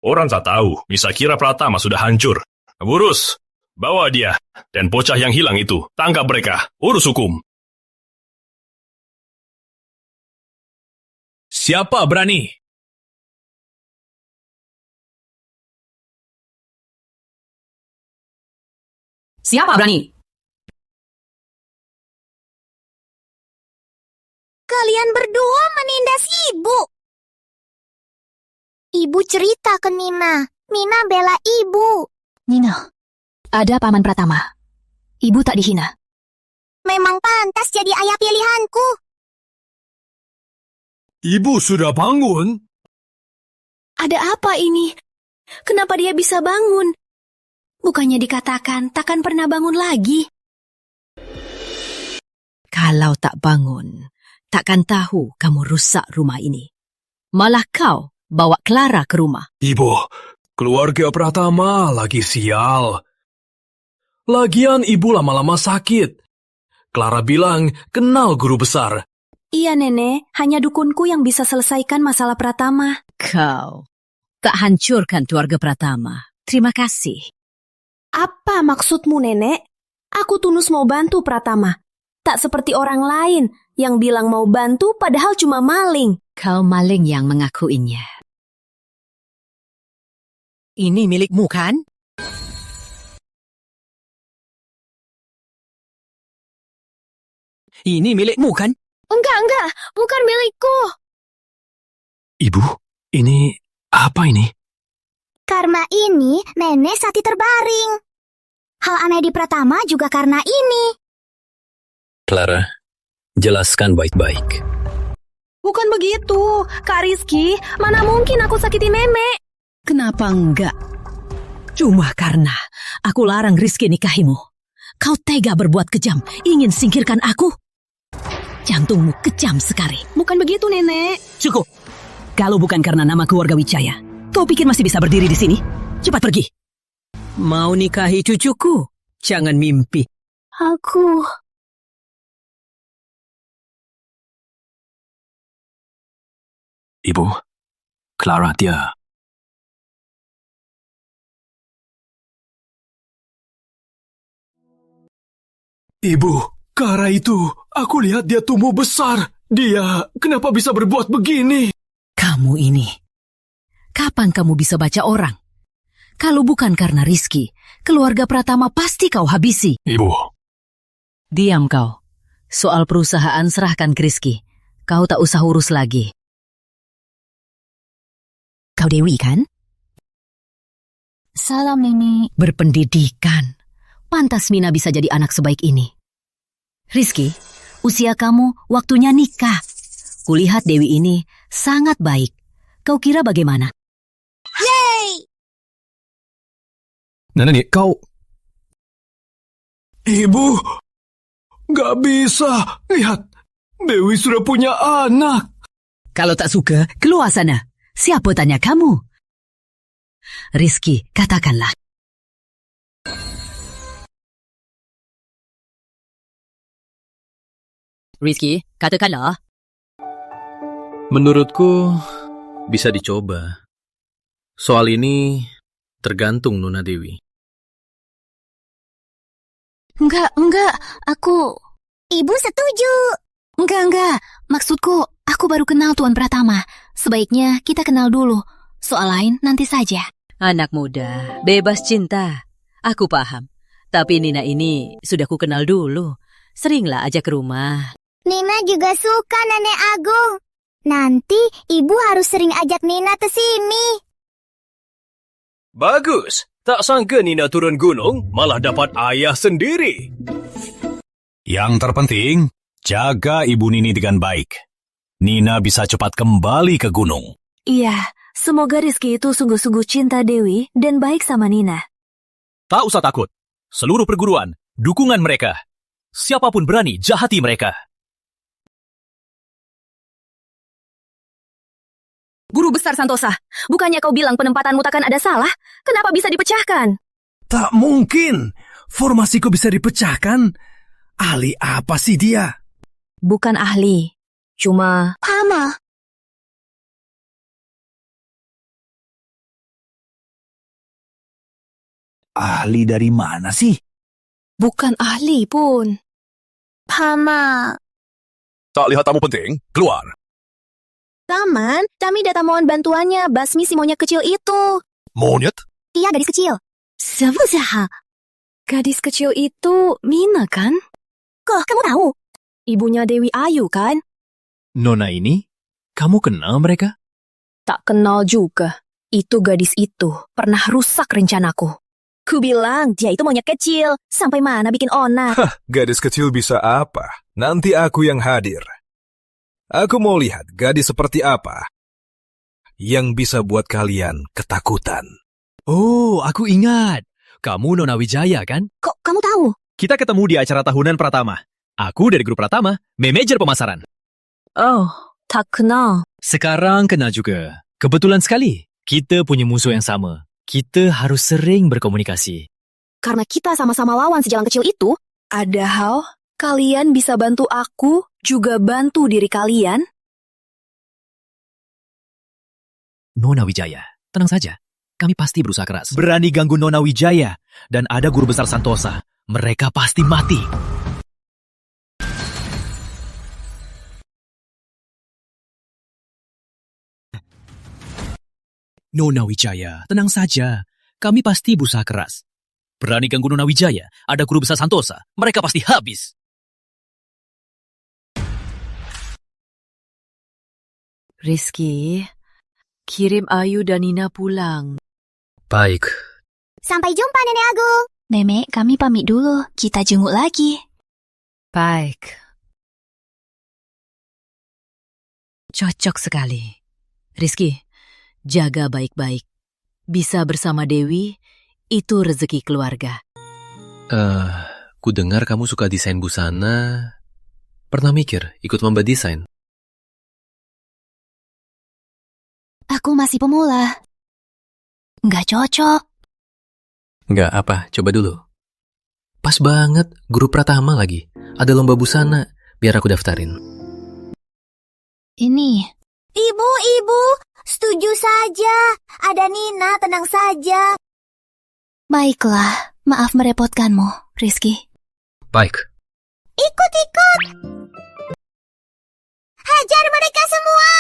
Orang tak tahu, bisa kira Pratama sudah hancur. Urus, bawa dia. Dan bocah yang hilang itu, tangkap mereka. Urus hukum. Siapa berani? Siapa berani? Kalian berdua menindas ibu. Ibu cerita ke Nina. Nina bela ibu. Nina, ada Paman Pratama. Ibu tak dihina. Memang pantas jadi ayah pilihanku. Ibu sudah bangun? Ada apa ini? Kenapa dia bisa bangun? Bukannya dikatakan takkan pernah bangun lagi. Kalau tak bangun, takkan tahu kamu rusak rumah ini. Malah kau bawa Clara ke rumah. Ibu, keluarga Pratama lagi sial. Lagian ibu lama-lama sakit. Clara bilang kenal guru besar. Iya, Nenek. Hanya dukunku yang bisa selesaikan masalah Pratama. Kau tak hancurkan keluarga Pratama. Terima kasih. Apa maksudmu, Nenek? Aku tulus mau bantu Pratama. Tak seperti orang lain yang bilang mau bantu padahal cuma maling. Kau maling yang mengakuinya. Ini milikmu, kan? Ini milikmu, kan? Enggak, bukan milikku. Ibu, ini apa ini? Karena ini nenek Sati terbaring. Hal aneh di Pratama juga karena ini. Clara, jelaskan baik-baik. Bukan begitu, Kak Rizky. Mana mungkin aku sakiti nenek? Kenapa enggak? Cuma karena aku larang Rizky nikahimu. Kau tega berbuat kejam, ingin singkirkan aku? Jantungmu kejam sekali. Bukan begitu, Nenek. Cukup. Kalau bukan karena nama keluarga Wijaya, kau pikir masih bisa berdiri di sini? Cepat pergi. Mau nikahi cucuku? Jangan mimpi. Aku... Ibu, Clara dia. Ibu, Clara itu, aku lihat dia tumbuh besar. Dia, kenapa bisa berbuat begini? Kamu ini, kapan kamu bisa baca orang? Kalau bukan karena Rizky, keluarga Pratama pasti kau habisi. Ibu. Diam kau. Soal perusahaan serahkan ke Rizky. Kau tak usah urus lagi. Kau Dewi, kan? Salam, Nenek. Berpendidikan. Pantas Mina bisa jadi anak sebaik ini. Rizky, usia kamu waktunya nikah. Kulihat Dewi ini sangat baik. Kau kira bagaimana? Yeay! Nenek, kau... Ibu, Gak bisa. Lihat, Dewi sudah punya anak. Kalau tak suka, keluar sana. Siapa tanya kamu? Rizky, katakanlah. Rizky, katakanlah. Menurutku, bisa dicoba. Soal ini tergantung Nona Dewi. Enggak, aku... Ibu setuju. Enggak. Maksudku, aku baru kenal Tuan Pratama. Sebaiknya kita kenal dulu. Soal lain nanti saja. Anak muda, bebas cinta. Aku paham. Tapi Nina ini sudah ku kenal dulu. Seringlah ajak ke rumah. Nina juga suka Nenek Agung. Nanti ibu harus sering ajak Nina ke sini. Bagus. Tak sangka Nina turun gunung, malah dapat ayah sendiri. Yang terpenting, jaga Ibu Nini dengan baik. Nina bisa cepat kembali ke gunung. Iya, semoga Rizky itu sungguh-sungguh cinta Dewi dan baik sama Nina. Tak usah takut. Seluruh perguruan, dukungan mereka. Siapapun berani jahati mereka. Guru Besar Santosa, bukannya kau bilang penempatanmu takkan ada salah? Kenapa bisa dipecahkan? Tak mungkin. Formasiku bisa dipecahkan. Ahli apa sih dia? Bukan ahli, cuma... Pama. Ahli dari mana sih? Bukan ahli pun. Pama. Tak lihat tamu penting? Keluar. Taman, kami datang mohon bantuannya basmi si monyet kecil itu. Monyet? Iya, gadis kecil. Sebuah. Gadis kecil itu Mina kan? Kok kamu tahu? Ibunya Dewi Ayu kan? Nona ini? Kamu kenal mereka? Tak kenal juga. Itu gadis itu pernah rusak rencanaku. Ku bilang dia itu monyet kecil. Sampai mana bikin onar. Gadis kecil bisa apa? Nanti aku yang hadir. Aku mau lihat gadis seperti apa yang bisa buat kalian ketakutan. Oh, aku ingat. Kamu Nona Wijaya kan? Kok kamu tahu? Kita ketemu di acara tahunan Pratama. Aku dari grup Pratama, manajer pemasaran. Oh, tak kenal. Sekarang kenal juga. Kebetulan sekali, kita punya musuh yang sama. Kita harus sering berkomunikasi. Karena kita sama-sama lawan sejalan kecil itu, ada hal kalian bisa bantu aku, juga bantu diri kalian. Nona Wijaya, tenang saja. Kami pasti berusaha keras. Berani ganggu Nona Wijaya, dan ada Guru Besar Santosa. Mereka pasti mati. Nona Wijaya, tenang saja. Kami pasti berusaha keras. Berani ganggu Nona Wijaya, ada Guru Besar Santosa. Mereka pasti habis. Rizky, kirim Ayu dan Nina pulang. Baik. Sampai jumpa, Nenek Agung. Nenek, kami pamit dulu. Kita jenguk lagi. Baik. Cocok sekali. Rizky, jaga baik-baik. Bisa bersama Dewi, itu rezeki keluarga. Ku dengar kamu suka desain busana. Pernah mikir ikut lomba desain? Aku masih pemula. Nggak cocok. Nggak apa, coba dulu. Pas banget, Guru Pratama lagi. Ada lomba busana, biar aku daftarin. Ini. Ibu, setuju saja. Ada Nina, tenang saja. Baiklah, maaf merepotkanmu, Rizky. Baik. Ikut. Hajar mereka semua.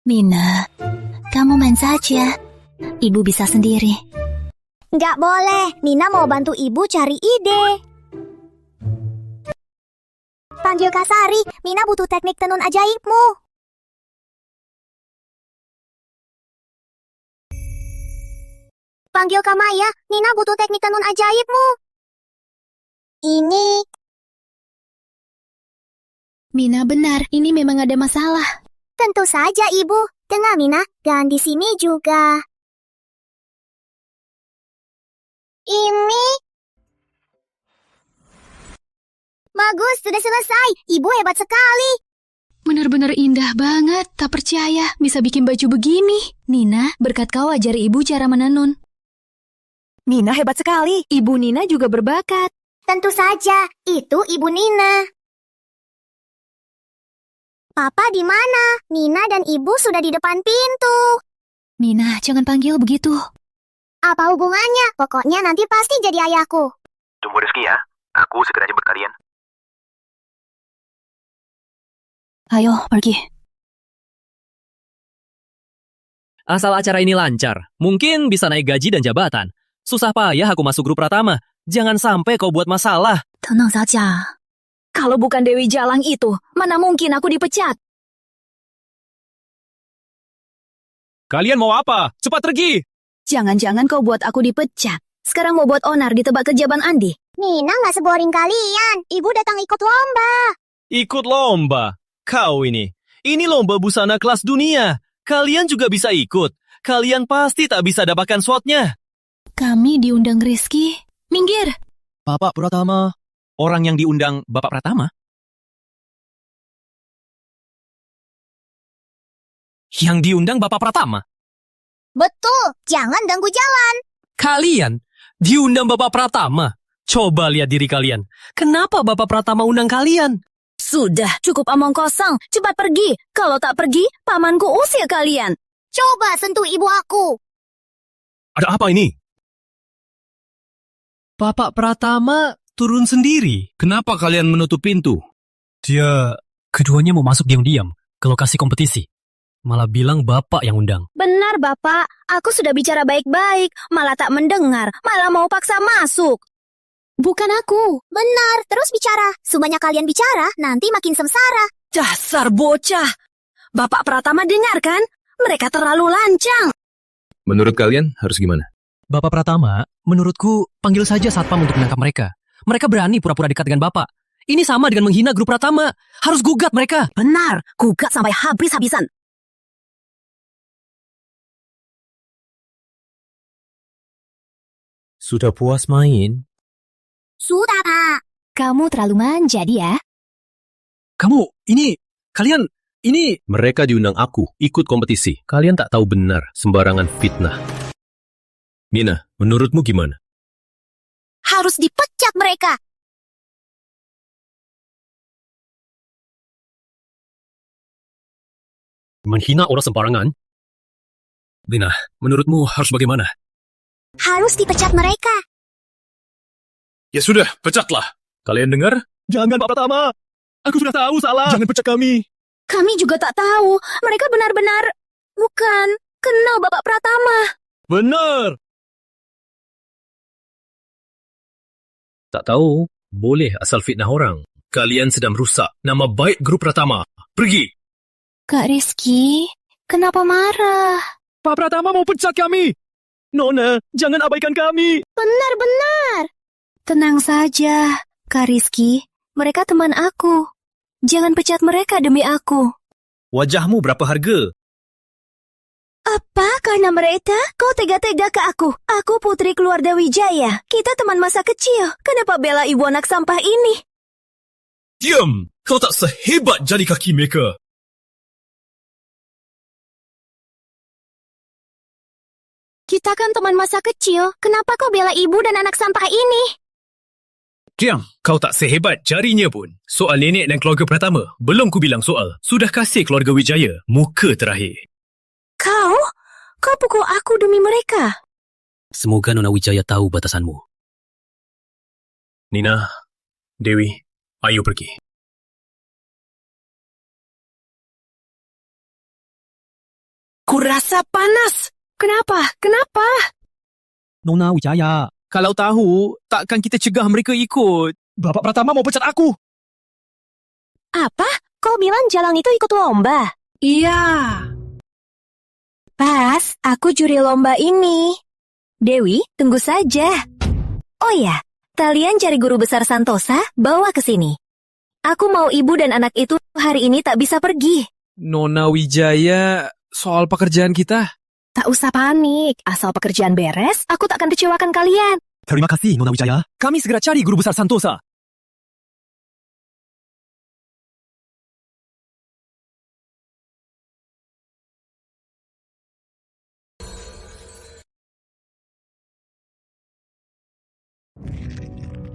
Nina, kamu main saja. Ibu bisa sendiri. Nggak boleh. Nina mau bantu ibu cari ide. Panggil Kasari. Nina butuh teknik tenun ajaibmu. Panggil Kamaya. Nina butuh teknik tenun ajaibmu. Ini. Mina benar, ini memang ada masalah. Tentu saja, Ibu. Dengar, Mina. Dan di sini juga. Ini. bagus, sudah selesai. Ibu hebat sekali. Benar-benar indah banget, tak percaya bisa bikin baju begini. Nina, berkat kau ajari ibu cara menenun. Nina hebat sekali. Ibu Nina juga berbakat. Tentu saja, itu Ibu Nina. Papa di mana? Nina dan Ibu sudah di depan pintu. Nina, jangan panggil begitu. Apa hubungannya? Pokoknya nanti pasti jadi ayahku. Tunggu Rizky ya. Aku segera jemput kalian. Ayo, pergi. Asal acara ini lancar, mungkin bisa naik gaji dan jabatan. Susah payah aku masuk grup Pratama. Jangan sampai kau buat masalah. Tenang saja. Kalau bukan Dewi Jalang itu, mana mungkin aku dipecat? Kalian mau apa? Cepat pergi! Jangan-jangan kau buat aku dipecat. Sekarang mau buat onar di tebak kejaban Andi. Nina nggak seboring kalian. Ibu datang ikut lomba. Ikut lomba? Kau ini lomba busana kelas dunia. Kalian juga bisa ikut. Kalian pasti tak bisa dapatkan slotnya. Kami diundang Rizky. Minggir. Bapak Pratama. Orang yang diundang Bapak Pratama? Yang diundang Bapak Pratama? Betul, jangan ganggu jalan. Kalian diundang Bapak Pratama? Coba lihat diri kalian. Kenapa Bapak Pratama undang kalian? Sudah, cukup omong kosong. Cepat pergi. Kalau tak pergi, pamanku usir kalian. Coba sentuh ibu aku. Ada apa ini? Bapak Pratama turun sendiri. Kenapa kalian menutup pintu? Keduanya mau masuk diam-diam ke lokasi kompetisi. Malah bilang Bapak yang undang. Benar, Bapak. Aku sudah bicara baik-baik. Malah tak mendengar. Malah mau paksa masuk. Bukan aku. Benar, terus bicara. Sebanyak kalian bicara, nanti makin sengsara. Dasar bocah. Bapak Pratama dengar kan? Mereka terlalu lancang. Menurut kalian harus gimana? Bapak Pratama, menurutku panggil saja satpam untuk menangkap mereka. Mereka berani pura-pura dekat dengan Bapak. Ini sama dengan menghina grup Pratama. Harus gugat mereka. Benar, gugat sampai habis-habisan. Sudah puas main? Sudah, Pak. Kamu terlalu manja, dia. Kalian, Mereka diundang aku ikut kompetisi. Kalian tak tahu benar, sembarangan fitnah. Nina, menurutmu gimana? Harus dipecat mereka. menghina orang sembarangan? Lina, menurutmu harus bagaimana? Harus dipecat mereka. Ya sudah, pecatlah. Kalian dengar? Jangan, Pak Pratama. Aku sudah tahu salah. Jangan pecat kami. Kami juga tak tahu. Mereka benar-benar bukan kenal Bapak Pratama. Benar. Tak tahu, boleh asal fitnah orang. Kalian sedang merusak nama baik grup Pratama. Pergi! Kak Rizky, kenapa marah? Pak Pratama mau pecat kami. Nona, jangan abaikan kami. Benar-benar. Tenang saja, Kak Rizky. Mereka teman aku. Jangan pecat mereka demi aku. Wajahmu berapa harga? Apa karena mereka? Kau tega-tega ke aku. Aku putri keluarga Wijaya. Kita teman masa kecil. Kenapa bela ibu anak sampah ini? Diam! Kau tak sehebat jadi kaki mereka. Kita kan teman masa kecil. Kenapa kau bela ibu dan anak sampah ini? Diam! Kau tak sehebat jarinya pun. Soal nenek dan keluarga Pratama. Belum ku bilang soal. Sudah kasih keluarga Wijaya. Muka terakhir. Kau pukul aku demi mereka. Semoga Nona Wijaya tahu batasanmu. Nina, Dewi, ayo pergi. Kurasa panas. Kenapa? Nona Wijaya, kalau tahu, takkan kita cegah mereka ikut. Bapak Pratama mau pecat aku. Apa? Kau bilang Jalang itu ikut lomba? Iya. Pas, aku juri lomba ini. Dewi, tunggu saja. Oh ya, kalian cari guru besar Santosa, bawa ke sini. Aku mau ibu dan anak itu hari ini tak bisa pergi. Nona Wijaya, soal pekerjaan kita. Tak usah panik. Asal pekerjaan beres, aku tak akan kecewakan kalian. Terima kasih, Nona Wijaya. Kami segera cari guru besar Santosa.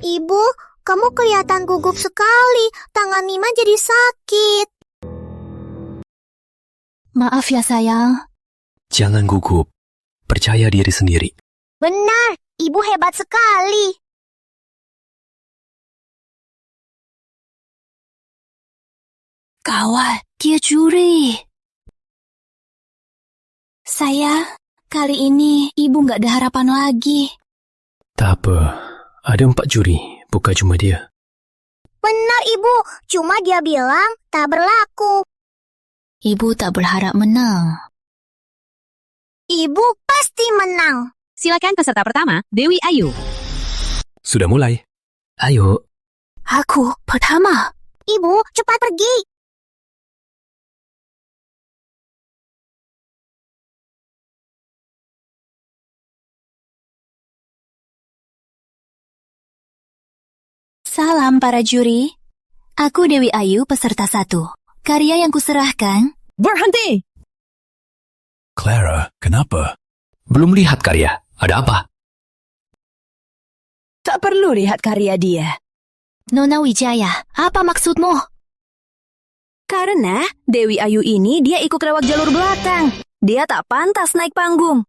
Ibu, kamu kelihatan gugup sekali. Tangan Nina jadi sakit. Maaf ya sayang. Jangan gugup. Percaya diri sendiri. Benar, ibu hebat sekali. Kawal, dia curi. Sayang, kali ini ibu nggak ada harapan lagi. Tak apa. Ada 4 juri, bukan cuma dia. Benar, Ibu. Cuma dia bilang tak berlaku. Ibu tak berharap menang. Ibu pasti menang. Silakan peserta pertama, Dewi Ayu. Sudah mulai. Ayo. Aku pertama. Ibu, cepat pergi. Salam para juri. Aku Dewi Ayu, peserta 1. Karya yang kuserahkan... Berhenti! Clara, kenapa? Belum lihat karya. Ada apa? Tak perlu lihat karya dia. Nona Wijaya, apa maksudmu? Karena Dewi Ayu ini dia ikut lewat jalur belakang. Dia tak pantas naik panggung.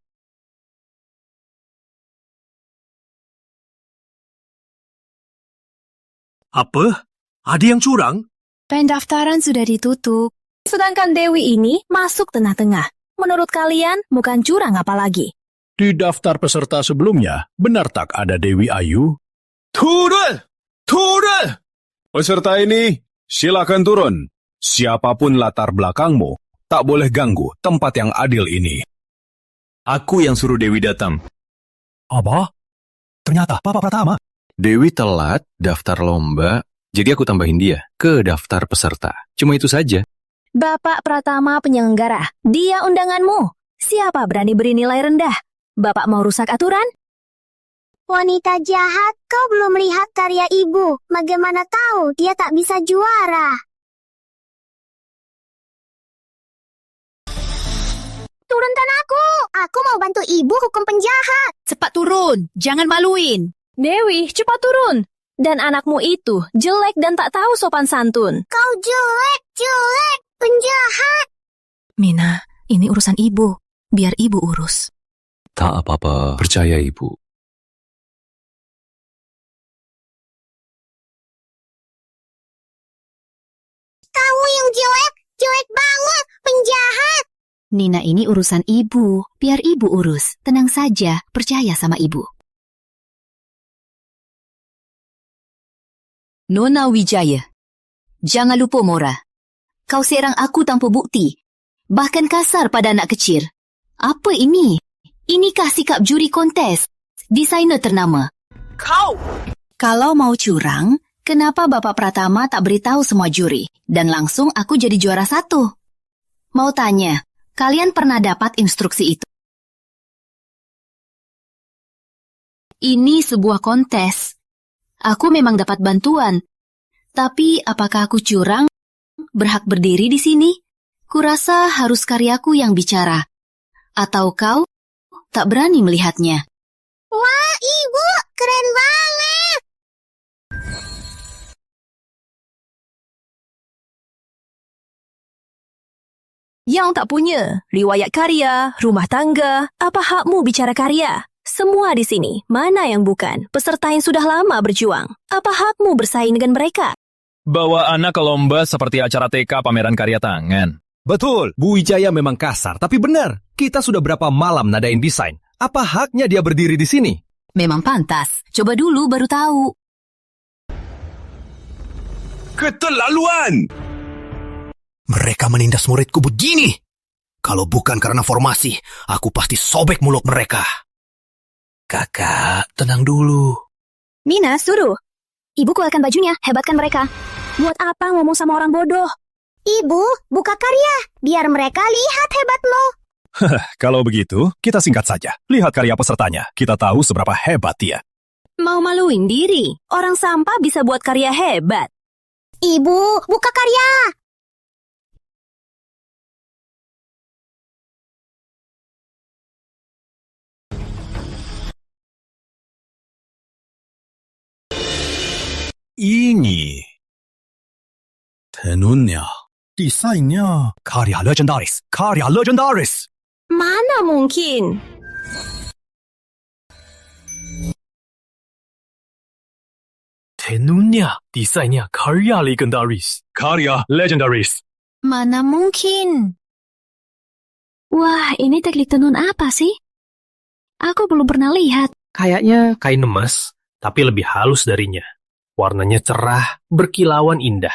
Apa? Ada yang curang? Pendaftaran sudah ditutup. Sedangkan Dewi ini masuk tengah-tengah. Menurut kalian, bukan curang apalagi? Di daftar peserta sebelumnya, benar tak ada Dewi Ayu? Turun! Turun! Peserta ini, silakan turun. Siapapun latar belakangmu, tak boleh ganggu tempat yang adil ini. Aku yang suruh Dewi datang. Apa? Ternyata Papa Pratama. Dewi telat daftar lomba, jadi aku tambahin dia ke daftar peserta. Cuma itu saja. Bapak Pratama penyelenggara, dia undanganmu. Siapa berani beri nilai rendah? Bapak mau rusak aturan? Wanita jahat, kau belum lihat karya ibu. Bagaimana tahu dia tak bisa juara? Turunkan aku! Aku mau bantu ibu hukum penjahat. Cepat turun, jangan maluin. Dewi, cepat turun. Dan anakmu itu jelek dan tak tahu sopan santun. Kau jelek, penjahat. Mina, ini urusan ibu. Biar ibu urus. Tak apa-apa, percaya ibu. Kamu yang jelek banget, penjahat. Nina ini urusan ibu. Biar ibu urus. Tenang saja, percaya sama ibu. Nona Wijaya. Jangan lupa, Mora. Kau serang aku tanpa bukti. Bahkan kasar pada anak kecil. Apa ini? Inikah sikap juri kontes? Desainer ternama. Kau! Kalau mau curang, kenapa Bapak Pratama tak beritahu semua juri? Dan langsung aku jadi juara 1. Mau tanya, kalian pernah dapat instruksi itu? Ini sebuah kontes. Aku memang dapat bantuan. Tapi apakah aku curang? Berhak berdiri di sini? Kurasa harus karyaku yang bicara. Atau kau tak berani melihatnya? Wah, ibu, keren banget. Yang tak punya, riwayat karya, rumah tangga, apa hakmu bicara karya? Semua di sini, mana yang bukan? Peserta yang sudah lama berjuang. Apa hakmu bersaing dengan mereka? Bawa anak ke lomba seperti acara TK pameran karya tangan. Betul, Bu Wijaya memang kasar, tapi benar. Kita sudah berapa malam nadain desain. Apa haknya dia berdiri di sini? Memang pantas. Coba dulu baru tahu. Keterlaluan! Mereka menindas muridku begini. Kalau bukan karena formasi, aku pasti sobek mulut mereka. Kakak, tenang dulu. Mina, suruh. Ibu keluarkan bajunya, hebatkan mereka. Buat apa ngomong sama orang bodoh? Ibu, buka karya, biar mereka lihat hebatmu. Kalau begitu, kita singkat saja. Lihat karya pesertanya. Kita tahu seberapa hebat dia. Mau maluin diri. Orang sampah bisa buat karya hebat. Ibu, buka karya. Ini. Tenunnya, desainnya, karya legendaris. Mana mungkin? Tenunnya, desainnya karya legendaris. Mana mungkin? Wah, ini teknik tenun apa sih? Aku belum pernah lihat. Kayaknya kain emas, tapi lebih halus darinya. Warnanya cerah, berkilauan indah.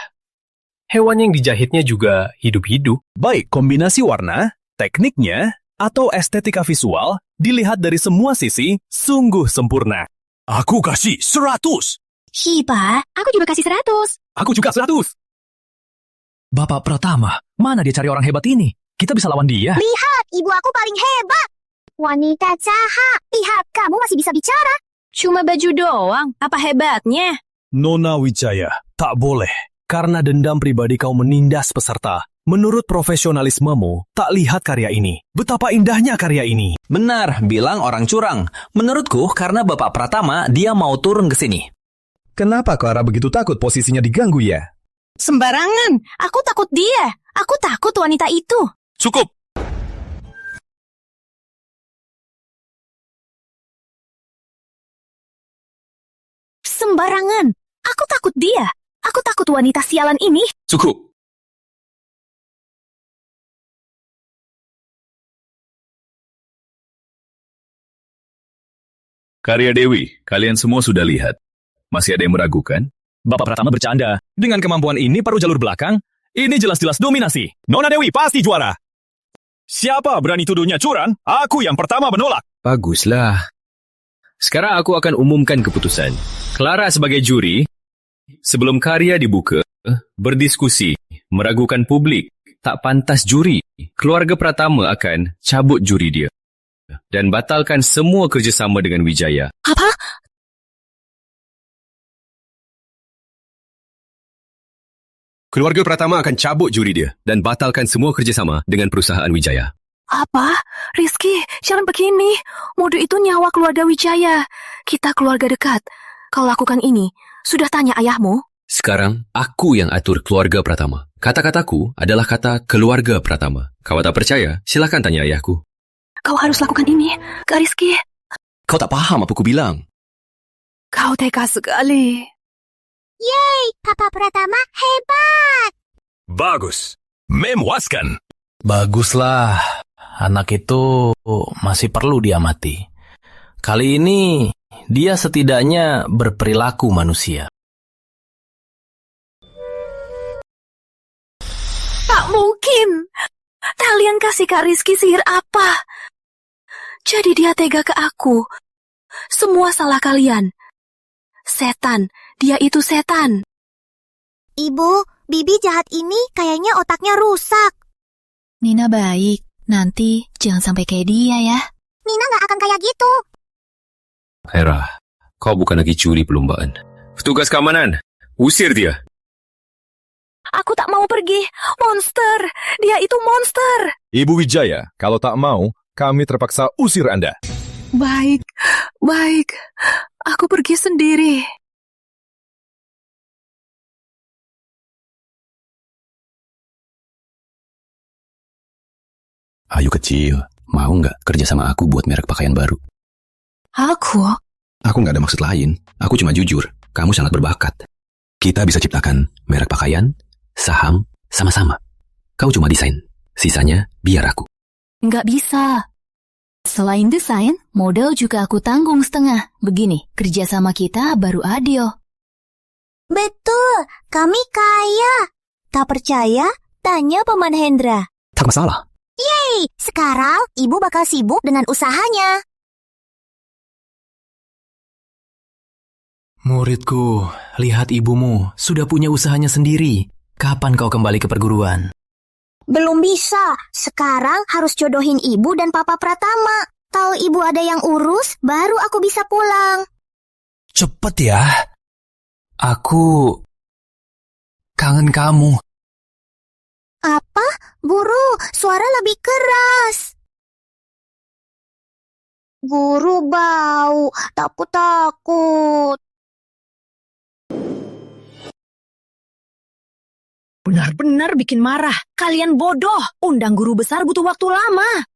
Hewan yang dijahitnya juga hidup-hidup. Baik kombinasi warna, tekniknya, atau estetika visual, dilihat dari semua sisi, sungguh sempurna. Aku kasih 100. Shiba, Aku juga kasih 100. Aku juga 100. Bapak Pratama, mana dia cari orang hebat ini? Kita bisa lawan dia. Lihat, ibu aku paling hebat. Wanita jahat, lihat kamu masih bisa bicara. Cuma baju doang, apa hebatnya? Nona Wijaya, tak boleh. Karena dendam pribadi kau menindas peserta. Menurut profesionalismemu, tak lihat karya ini. Betapa indahnya karya ini. Benar, bilang orang curang. Menurutku, karena Bapak Pratama, dia mau turun ke sini. Kenapa Clara begitu takut posisinya diganggu ya? Sembarangan, aku takut dia. Aku takut wanita itu. Cukup. Sembarangan, aku takut dia. Aku takut wanita sialan ini. Cukup. Karya Dewi, kalian semua sudah lihat. Masih ada yang meragukan? Bapak Pratama bercanda. Dengan kemampuan ini paruh jalur belakang, ini jelas-jelas dominasi. Nona Dewi pasti juara. Siapa berani tuduhnya curang? Aku yang pertama menolak. Baguslah. Sekarang aku akan umumkan keputusan. Clara sebagai juri, sebelum karya dibuka, berdiskusi, meragukan publik, tak pantas juri. Keluarga Pratama akan cabut juri dia. Dan batalkan semua kerjasama dengan Wijaya. Apa? Keluarga Pratama akan cabut juri dia dan batalkan semua kerjasama dengan perusahaan Wijaya. Apa? Rizky, jangan begini. Modu itu nyawa keluarga Wijaya. Kita keluarga dekat. Kau lakukan ini, sudah tanya ayahmu? Sekarang, aku yang atur keluarga Pratama. Kata-kataku adalah kata keluarga Pratama. Kau tak percaya? Silakan tanya ayahku. Kau harus lakukan ini, Kak Rizky. Kau tak paham apa ku bilang. Kau tega sekali. Yeay, Papa Pratama hebat. Bagus. Memuaskan. Baguslah. Anak itu masih perlu diamati. Kali ini, dia setidaknya berperilaku manusia. Tak mungkin. Kalian kasih Kak Rizky sihir apa? Jadi dia tega ke aku. Semua salah kalian. Setan, dia itu setan. Ibu, Bibi jahat ini kayaknya otaknya rusak. Nina baik. Nanti jangan sampai kayak dia ya. Nina nggak akan kayak gitu. Hera, kau bukan lagi juri perlombaan. Petugas keamanan, usir dia. Aku tak mau pergi. Monster. Dia itu monster. Ibu Wijaya, kalau tak mau, kami terpaksa usir Anda. Baik. Aku pergi sendiri. Ayu kecil, mau nggak kerja sama aku buat merek pakaian baru? Aku? Aku nggak ada maksud lain. Aku cuma jujur. Kamu sangat berbakat. Kita bisa ciptakan merek pakaian, saham, sama-sama. Kau cuma desain. Sisanya biar aku. Nggak bisa. Selain desain, modal juga aku tanggung setengah. Begini, kerjasama kita baru adil. Betul, kami kaya. Tak percaya? Tanya Paman Hendra. Tak masalah. Yeay, sekarang ibu bakal sibuk dengan usahanya. Muridku, lihat ibumu sudah punya usahanya sendiri. Kapan kau kembali ke perguruan? Belum bisa. Sekarang harus jodohin ibu dan Papa Pratama. Kalau ibu ada yang urus, baru aku bisa pulang. Cepet ya. Aku kangen kamu. Apa? Guru, suara lebih keras. Guru bau, takut. Benar-benar bikin marah. Kalian bodoh. Undang guru besar butuh waktu lama.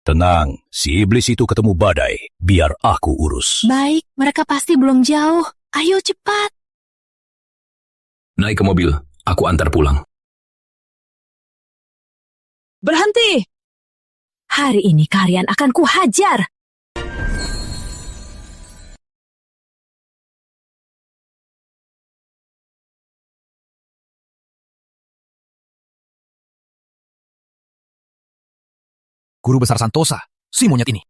Tenang, si iblis itu ketemu badai. Biar aku urus. Baik, mereka pasti belum jauh. Ayo cepat. Naik ke mobil, aku antar pulang. Berhenti. Hari ini kalian akan kuhajar. Guru besar Santosa, si monyet ini.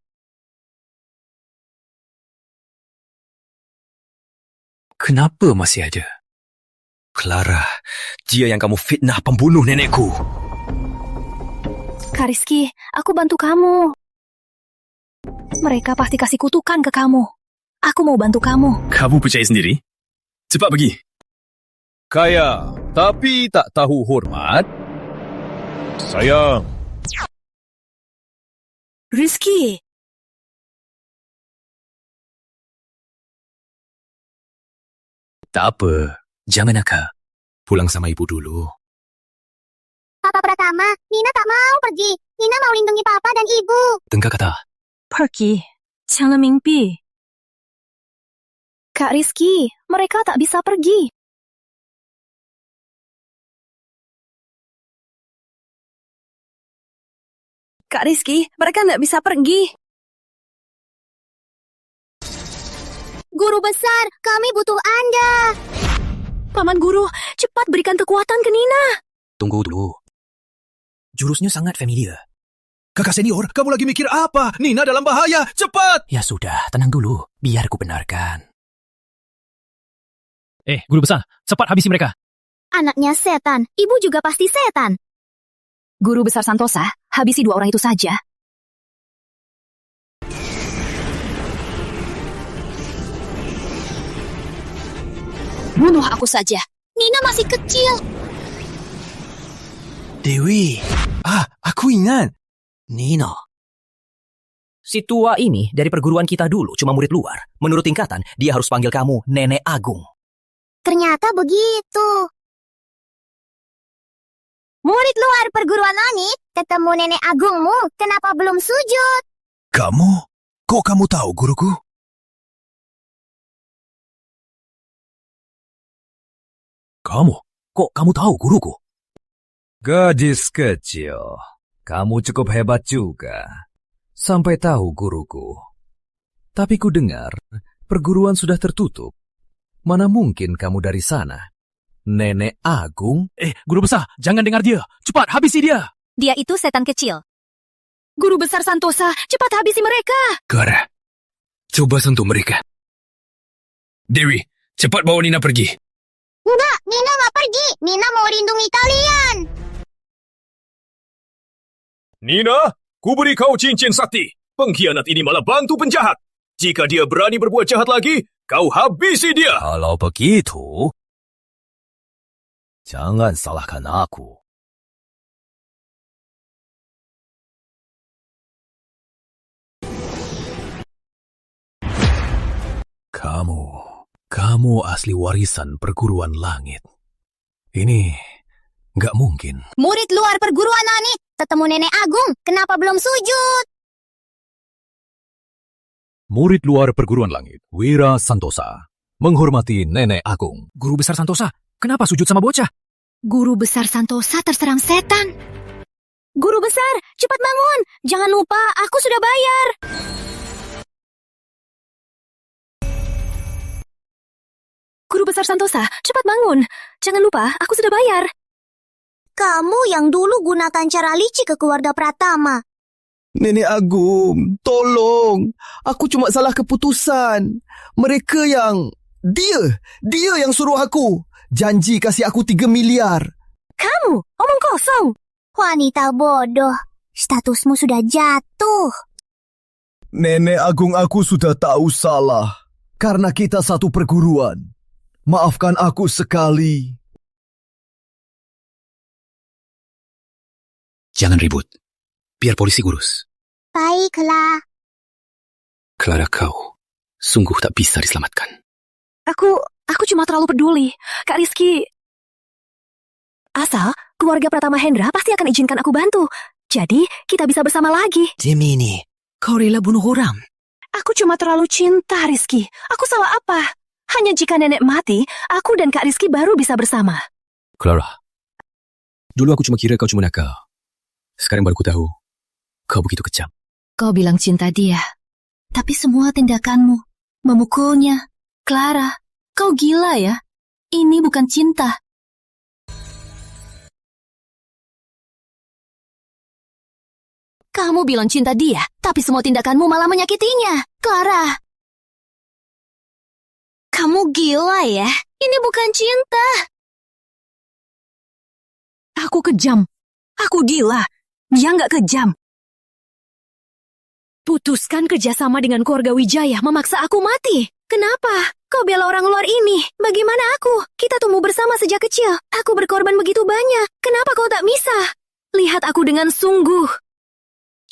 Kenapa masih ada? Clara, dia yang kamu fitnah pembunuh nenekku. Kak Rizky, aku bantu kamu. Mereka pasti kasih kutukan ke kamu. Aku mau bantu kamu. Kamu percaya sendiri? Cepat pergi. Kaya, tapi tak tahu hormat. Sayang. Rizky. Tak apa, jangan nakal. Pulang sama ibu dulu. Papa Pratama, Nina tak mau pergi. Nina mau lindungi papa dan ibu. Dengar kata. Pergi. Jangan mimpi. Kak Rizky, mereka tak bisa pergi. Kak Rizky, mereka nggak bisa pergi. Guru besar, kami butuh Anda. Paman Guru, cepat berikan kekuatan ke Nina. Tunggu dulu. Jurusnya sangat familiar. Kakak senior, kamu lagi mikir apa? Nina dalam bahaya, cepat! Ya sudah, tenang dulu. Biar ku benarkan. Guru besar, cepat habisi mereka. Anaknya setan, ibu juga pasti setan. Guru besar Santosa, habisi 2 orang itu saja. Bunuh aku saja. Nina masih kecil. Dewi. Aku ingat. Nina. Si tua ini dari perguruan kita dulu cuma murid luar. Menurut tingkatan, dia harus panggil kamu Nenek Agung. Ternyata begitu. Murid luar perguruan langit, ketemu nenek agungmu, kenapa belum sujud? Kamu? Kok kamu tahu, guruku? Kamu? Kok kamu tahu, guruku? Gadis kecil, kamu cukup hebat juga. Sampai tahu guruku. Tapi ku dengar, perguruan sudah tertutup. Mana mungkin kamu dari sana? Nenek Agung? Guru besar, jangan dengar dia. Cepat, habisi dia. Dia itu setan kecil. Guru besar Santosa, cepat habisi mereka. Clara, coba sentuh mereka. Dewi, cepat bawa Nina pergi. Enggak, Nina nggak pergi. Nina mau lindungi kalian. Nina, ku beri kau cincin sakti. Pengkhianat ini malah bantu penjahat. Jika dia berani berbuat jahat lagi, kau habisi dia. Kalau begitu, jangan salahkan aku. Kamu asli warisan perguruan langit. Ini nggak mungkin. Murid luar perguruan langit, ketemu nenek agung, kenapa belum sujud? Murid luar perguruan langit, Wira Santosa, menghormati Nenek Agung. Guru besar Santosa, kenapa sujud sama bocah? Guru besar Santosa terserang setan. Guru besar, cepat bangun. Jangan lupa, aku sudah bayar. Guru besar Santosa, cepat bangun. Jangan lupa, aku sudah bayar. Kamu yang dulu gunakan cara licik ke keluarga Pratama. Nenek Agung, tolong. Aku cuma salah keputusan. Mereka yang... Dia yang suruh aku. Janji kasih aku 3 miliar. Kamu, omong kosong. Wanita bodoh. Statusmu sudah jatuh. Nenek Agung, aku sudah tahu salah. Karena kita satu perguruan. Maafkan aku sekali. Jangan ribut. Biar polisi urus. Baiklah. Clara, kau sungguh tak bisa diselamatkan. Aku cuma terlalu peduli. Kak Rizky, Asal keluarga Pratama Hendra pasti akan izinkan aku bantu. Jadi, kita bisa bersama lagi. Jemini, kau rela bunuh orang? Aku cuma terlalu cinta, Rizky. Aku salah apa? Hanya jika nenek mati, aku dan Kak Rizky baru bisa bersama. Clara, dulu aku cuma kira kau cuma nakal. Sekarang baru ku tahu, kau begitu kejam. Kau bilang cinta dia, tapi semua tindakanmu memukulnya. Clara, kau gila ya? Ini bukan cinta. Kamu bilang cinta dia, tapi semua tindakanmu malah menyakitinya. Clara, kamu gila ya? Ini bukan cinta. Aku kejam. Aku gila. Dia nggak kejam. Putuskan kerjasama dengan keluarga Wijaya memaksa aku mati. Kenapa? Kau bela orang luar ini. Bagaimana aku? Kita tumbuh bersama sejak kecil. Aku berkorban begitu banyak. Kenapa kau tak bisa? Lihat aku dengan sungguh.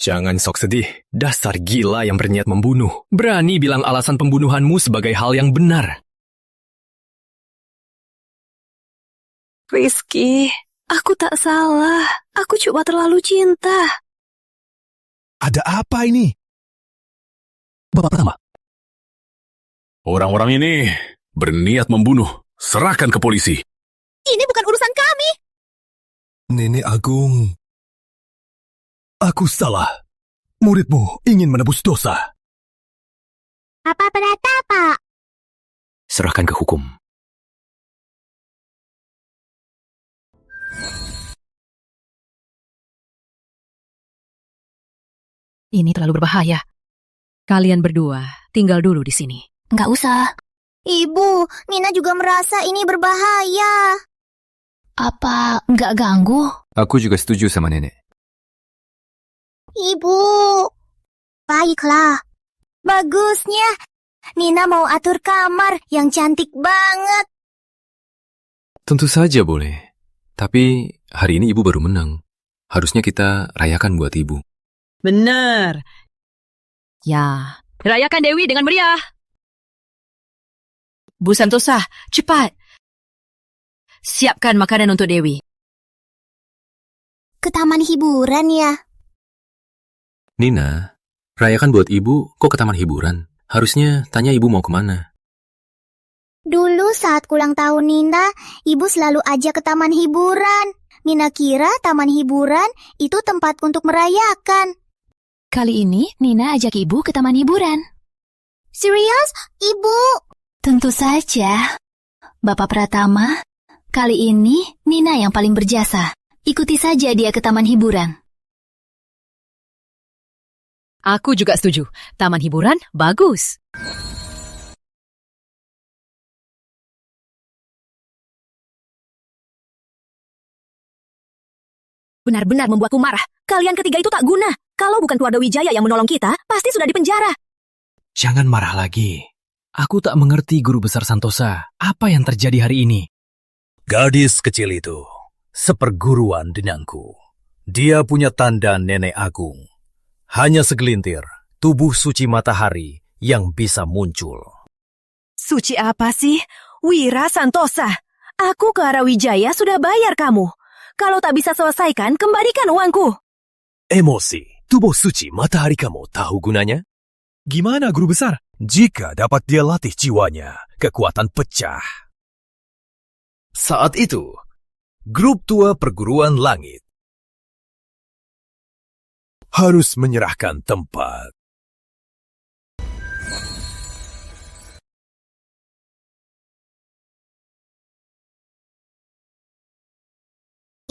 Jangan sok sedih. Dasar gila yang berniat membunuh. Berani bilang alasan pembunuhanmu sebagai hal yang benar. Rizky, aku tak salah. Aku cuma terlalu cinta. Ada apa ini? Bapak Pratama. Orang-orang ini berniat membunuh. Serahkan ke polisi. Ini bukan urusan kami. Nenek Agung. Aku salah. Muridmu ingin menebus dosa. Apa Pratama? Serahkan ke hukum. Ini terlalu berbahaya. Kalian berdua tinggal dulu di sini. Nggak usah. Ibu, Nina juga merasa ini berbahaya. Apa nggak ganggu? Aku juga setuju sama nenek. Ibu, baiklah. Bagusnya, Nina mau atur kamar yang cantik banget. Tentu saja boleh. Tapi hari ini ibu baru menang. Harusnya kita rayakan buat ibu. Benar. Ya, rayakan Dewi dengan meriah. Bu Santosa, cepat. Siapkan makanan untuk Dewi. Ke taman hiburan ya? Nina, rayakan buat ibu kok ke taman hiburan? Harusnya tanya ibu mau kemana. Dulu saat ulang tahun Nina, ibu selalu ajak ke taman hiburan. Nina kira taman hiburan itu tempat untuk merayakan. Kali ini Nina ajak ibu ke taman hiburan. Serius, ibu? Tentu saja. Bapak Pratama, kali ini Nina yang paling berjasa. Ikuti saja dia ke taman hiburan. Aku juga setuju. Taman hiburan bagus. Benar-benar membuatku marah. Kalian ketiga itu tak guna. Kalau bukan keluarga Wijaya yang menolong kita, pasti sudah dipenjara. Jangan marah lagi. Aku tak mengerti Guru Besar Santosa. Apa yang terjadi hari ini? Gadis kecil itu seperguruan denganku. Dia punya tanda Nenek Agung. Hanya segelintir tubuh suci matahari yang bisa muncul. Suci apa sih? Wira Santosa. Aku ke arah Wijaya sudah bayar kamu. Kalau tak bisa selesaikan, kembalikan uangku. Emosi, tubuh suci matahari kamu tahu gunanya? Gimana, Guru Besar? Jika dapat dia latih jiwanya, kekuatan pecah. Saat itu, grup tua perguruan langit harus menyerahkan tempat.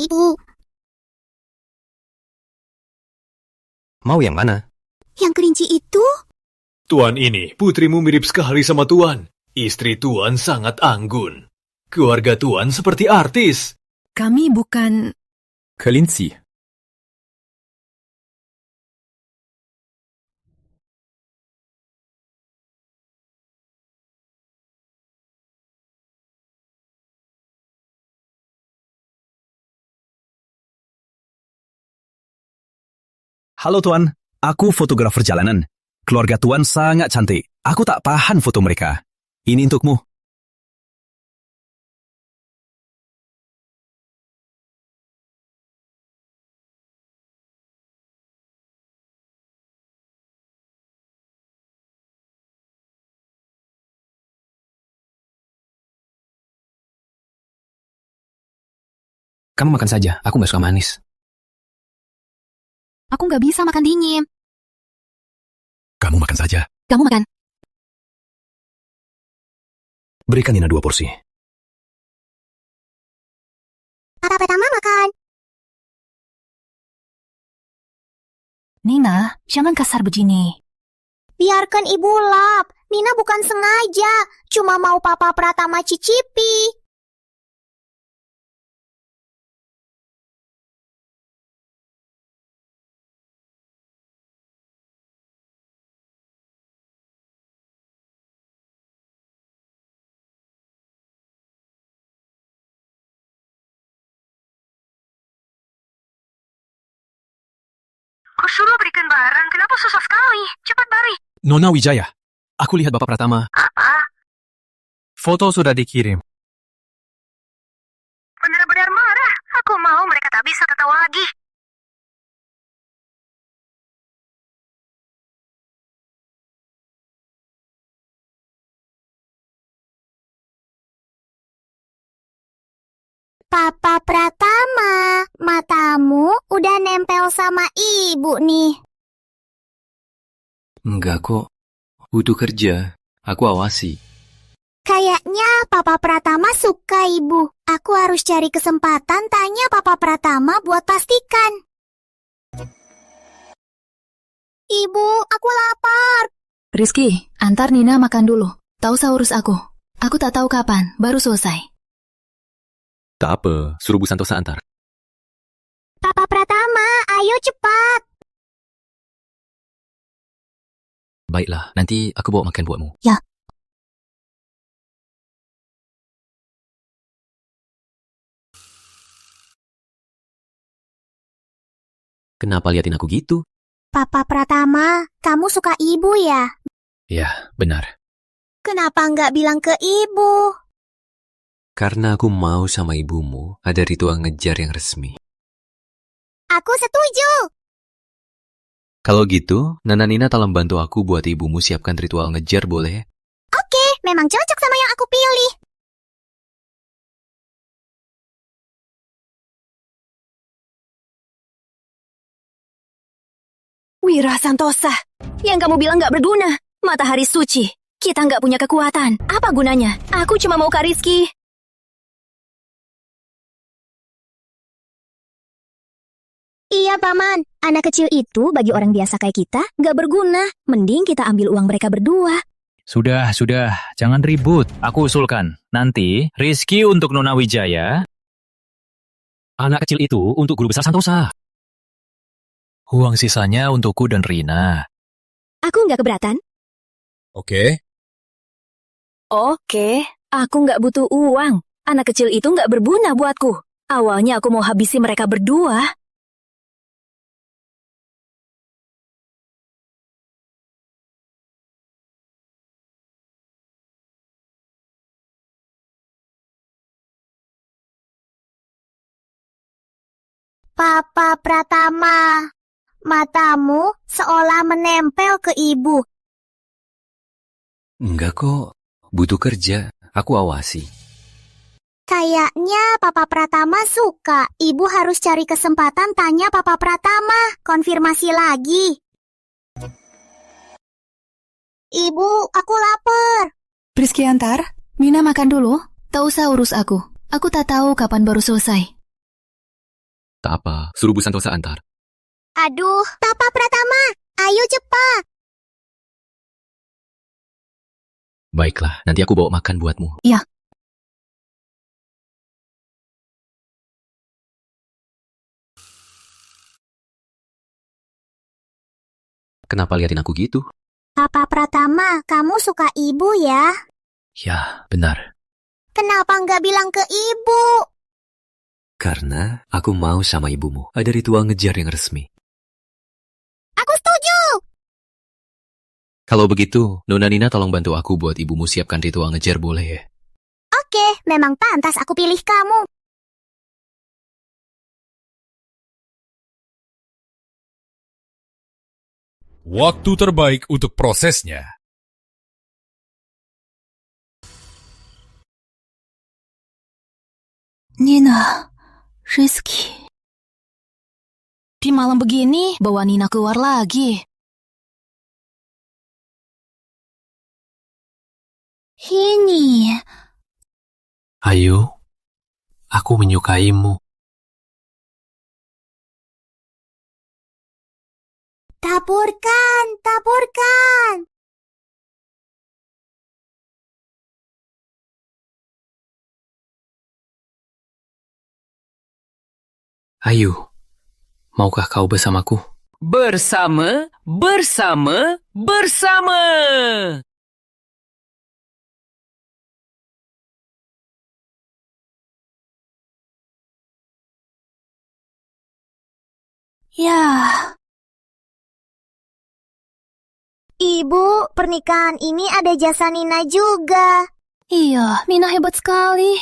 Ibu, Mau yang mana? yang kelinci itu? Tuan ini, putrimu mirip sekali sama Tuan. Istri Tuan sangat anggun. Keluarga Tuan seperti artis. Kami bukan... Kelinci. Halo Tuan, aku fotografer jalanan. Keluarga Tuan sangat cantik. Aku tak tahan foto mereka. Ini untukmu. Kamu makan saja, aku nggak suka manis. Aku nggak bisa makan dingin. Kamu makan saja. Kamu makan. Berikan Nina 2 porsi. Papa pertama makan. Nina, jangan kasar begini. Biarkan ibu lap. Nina bukan sengaja. Cuma mau Papa Pratama cicipi. Kusuruh berikan barang, kenapa susah sekali? Cepat bari. Nona Wijaya, aku lihat Bapak Pratama. Apa? Foto sudah dikirim. Benar-benar marah. Aku mau mereka tak bisa tertawa lagi. Papa Pratama, matamu udah nempel sama ibu nih. Enggak kok. Butuh kerja. Aku awasi. Kayaknya Papa Pratama suka ibu. Aku harus cari kesempatan tanya Papa Pratama buat pastikan. Ibu, aku lapar. Rizky, antar Nina makan dulu. Tahu urus aku. Aku tak tahu kapan, baru selesai. Tak apa, suruh Bu Santosa antar. Papa Pratama, ayo cepat. Baiklah, nanti aku bawa makan buatmu. Ya. Kenapa liatin aku gitu? Papa Pratama, kamu suka ibu ya? Ya, benar. Kenapa nggak bilang ke ibu? Karena aku mau sama ibumu ada ritual ngejar yang resmi. Aku setuju. Kalau gitu, Nana Nina tolong bantu aku buat ibumu siapkan ritual ngejar boleh? Oke, memang cocok sama yang aku pilih. Wira Santosa, yang kamu bilang gak berguna. Matahari suci, kita gak punya kekuatan. Apa gunanya? Aku cuma mau Kak Rizky. Iya, Paman. Anak kecil itu bagi orang biasa kayak kita gak berguna. Mending kita ambil uang mereka berdua. Sudah, jangan ribut. Aku usulkan, nanti Rizky untuk Nona Wijaya, anak kecil itu untuk guru besar Santosa. Uang sisanya untukku dan Rina. Aku gak keberatan. Oke. Oke, aku gak butuh uang. Anak kecil itu gak berguna buatku. Awalnya aku mau habisi mereka berdua. Papa Pratama, matamu seolah menempel ke ibu. Enggak kok, butuh kerja. Aku awasi. Kayaknya Papa Pratama suka. Ibu harus cari kesempatan tanya Papa Pratama. Konfirmasi lagi. Ibu, aku lapar. Rizky antar, Nina makan dulu. Tak usah urus aku. Aku tak tahu kapan baru selesai. Tak apa, suruh Bu Santosa antar. Aduh, Papa Pratama, ayo cepat. Baiklah, nanti aku bawa makan buatmu. Ya. Kenapa liatin aku gitu? Papa Pratama, kamu suka ibu ya? Ya, benar. Kenapa nggak bilang ke ibu? Karena aku mau sama ibumu ada ritual ngejar yang resmi. Aku setuju. Kalau begitu, Nona Nina tolong bantu aku buat ibumu siapkan ritual ngejar boleh ya? Oke, memang pantas aku pilih kamu. Waktu terbaik untuk prosesnya. Nina, Rizky. Di malam begini, bawa Nina keluar lagi. Ini. Ayu, aku menyukaimu. Taburkan, taburkan. Ayu, maukah kau bersamaku? Bersama. Ya. Ibu, pernikahan ini ada jasa Nina juga. Iya, Nina hebat sekali.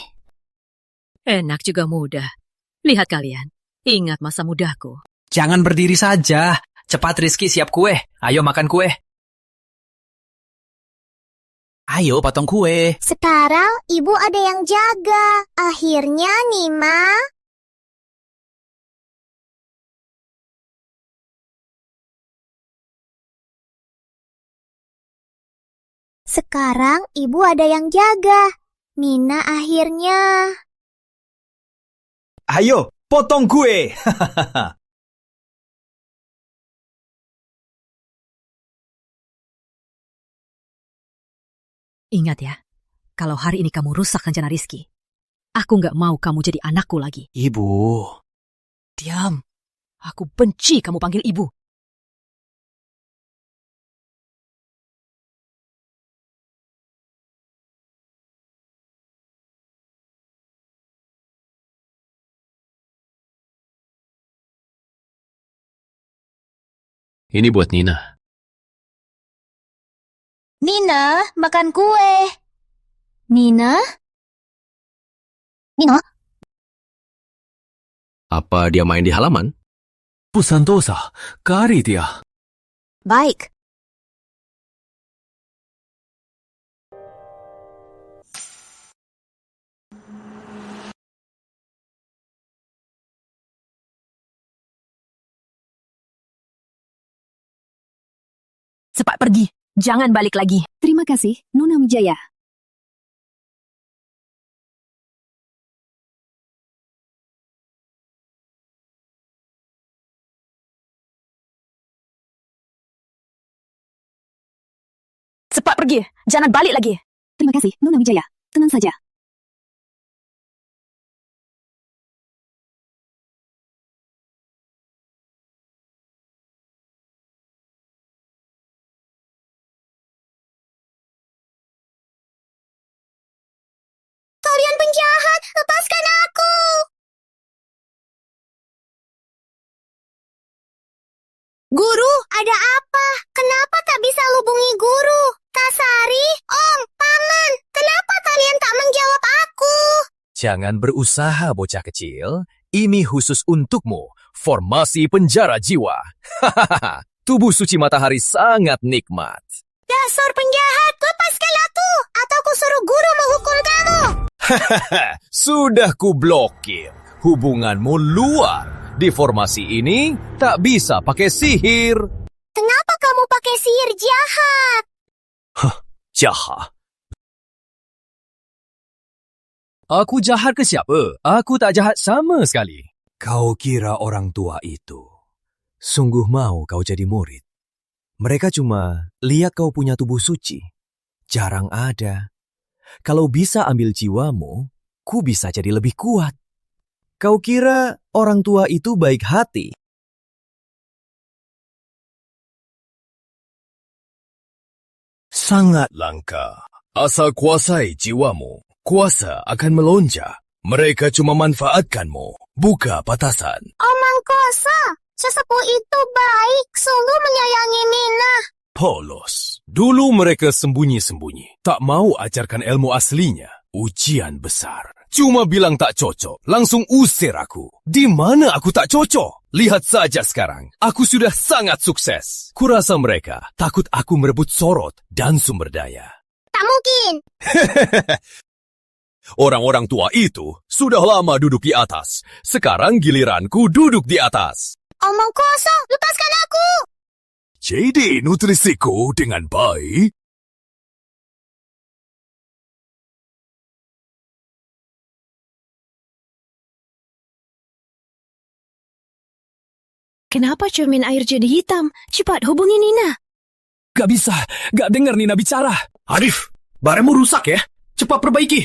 Enak juga muda. Lihat kalian, ingat masa mudaku. Jangan berdiri saja. Cepat Rizky siap kue. Ayo makan kue. Ayo potong kue. Sekarang ibu ada yang jaga. Akhirnya Nina. Sekarang ibu ada yang jaga. Nina akhirnya. Ayo, potong kue. Ingat ya, kalau hari ini kamu rusak rencana Rizky, aku nggak mau kamu jadi anakku lagi. Ibu. Diam. Aku benci kamu panggil ibu. Ini buat Nina. Nina, makan kue. Nina? Nina? Apa dia main di halaman? Pusantosa, kari dia. Baik. Cepat pergi. Jangan balik lagi. Terima kasih, Nona Wijaya. Cepat pergi. Jangan balik lagi. Terima kasih, Nona Wijaya. Tenang saja. Kalian penjahat, lepaskan aku. Guru, ada apa? Kenapa tak bisa hubungi guru? Kasari, Om, Paman, kenapa kalian tak menjawab aku? Jangan berusaha, bocah kecil. Ini khusus untukmu. Formasi penjara jiwa. Hahaha. Tubuh suci matahari sangat nikmat. Dasar penjahat, lepaskan aku, atau ku suruh guru menghukum kamu. Hahaha. Sudah ku blokir. Hubunganmu luar. Di formasi ini tak bisa pakai sihir. Kenapa kamu pakai sihir jahat? Jahat. Aku jahat ke siapa? Aku tak jahat sama sekali. Kau kira orang tua itu sungguh mau kau jadi murid? Mereka cuma lihat kau punya tubuh suci. Jarang ada. Kalau bisa ambil jiwamu, ku bisa jadi lebih kuat. Kau kira orang tua itu baik hati? Sangat langka. Asal kuasai jiwamu, kuasa akan melonjak. Mereka cuma manfaatkanmu, buka batasan. Omang Kosa, sesepuh itu baik, sungguh menyayangi Nina. Polos. Dulu mereka sembunyi-sembunyi. Tak mau ajarkan ilmu aslinya. Ujian besar. Cuma bilang tak cocok, langsung usir aku. Di mana aku tak cocok? Lihat saja sekarang, aku sudah sangat sukses. Kurasa mereka takut aku merebut sorot dan sumber daya. Tak mungkin. Orang-orang tua itu sudah lama duduk di atas. Sekarang giliranku duduk di atas. Omong kosong, lepaskan aku! Jadi nutrisiku dengan baik. Kenapa cermin air jadi hitam? Cepat hubungi Nina. Gak bisa, gak dengar Nina bicara. Arif, baremu rusak ya. Cepat perbaiki.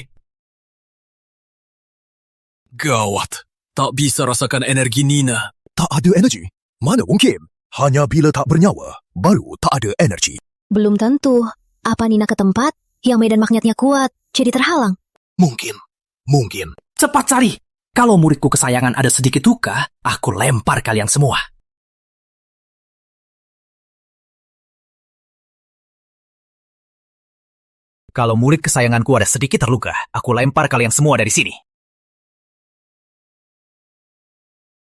Gawat, tak bisa rasakan energi Nina. Tak ada energi? Mana mungkin? Hanya bila tak bernyawa, baru tak ada energi. Belum tentu. Apa Nina ke tempat yang medan magnetnya kuat, jadi terhalang? Mungkin. Cepat cari. Kalau muridku kesayangan ada sedikit luka, aku lempar kalian semua. Kalau murid kesayanganku ada sedikit terluka, aku lempar kalian semua dari sini.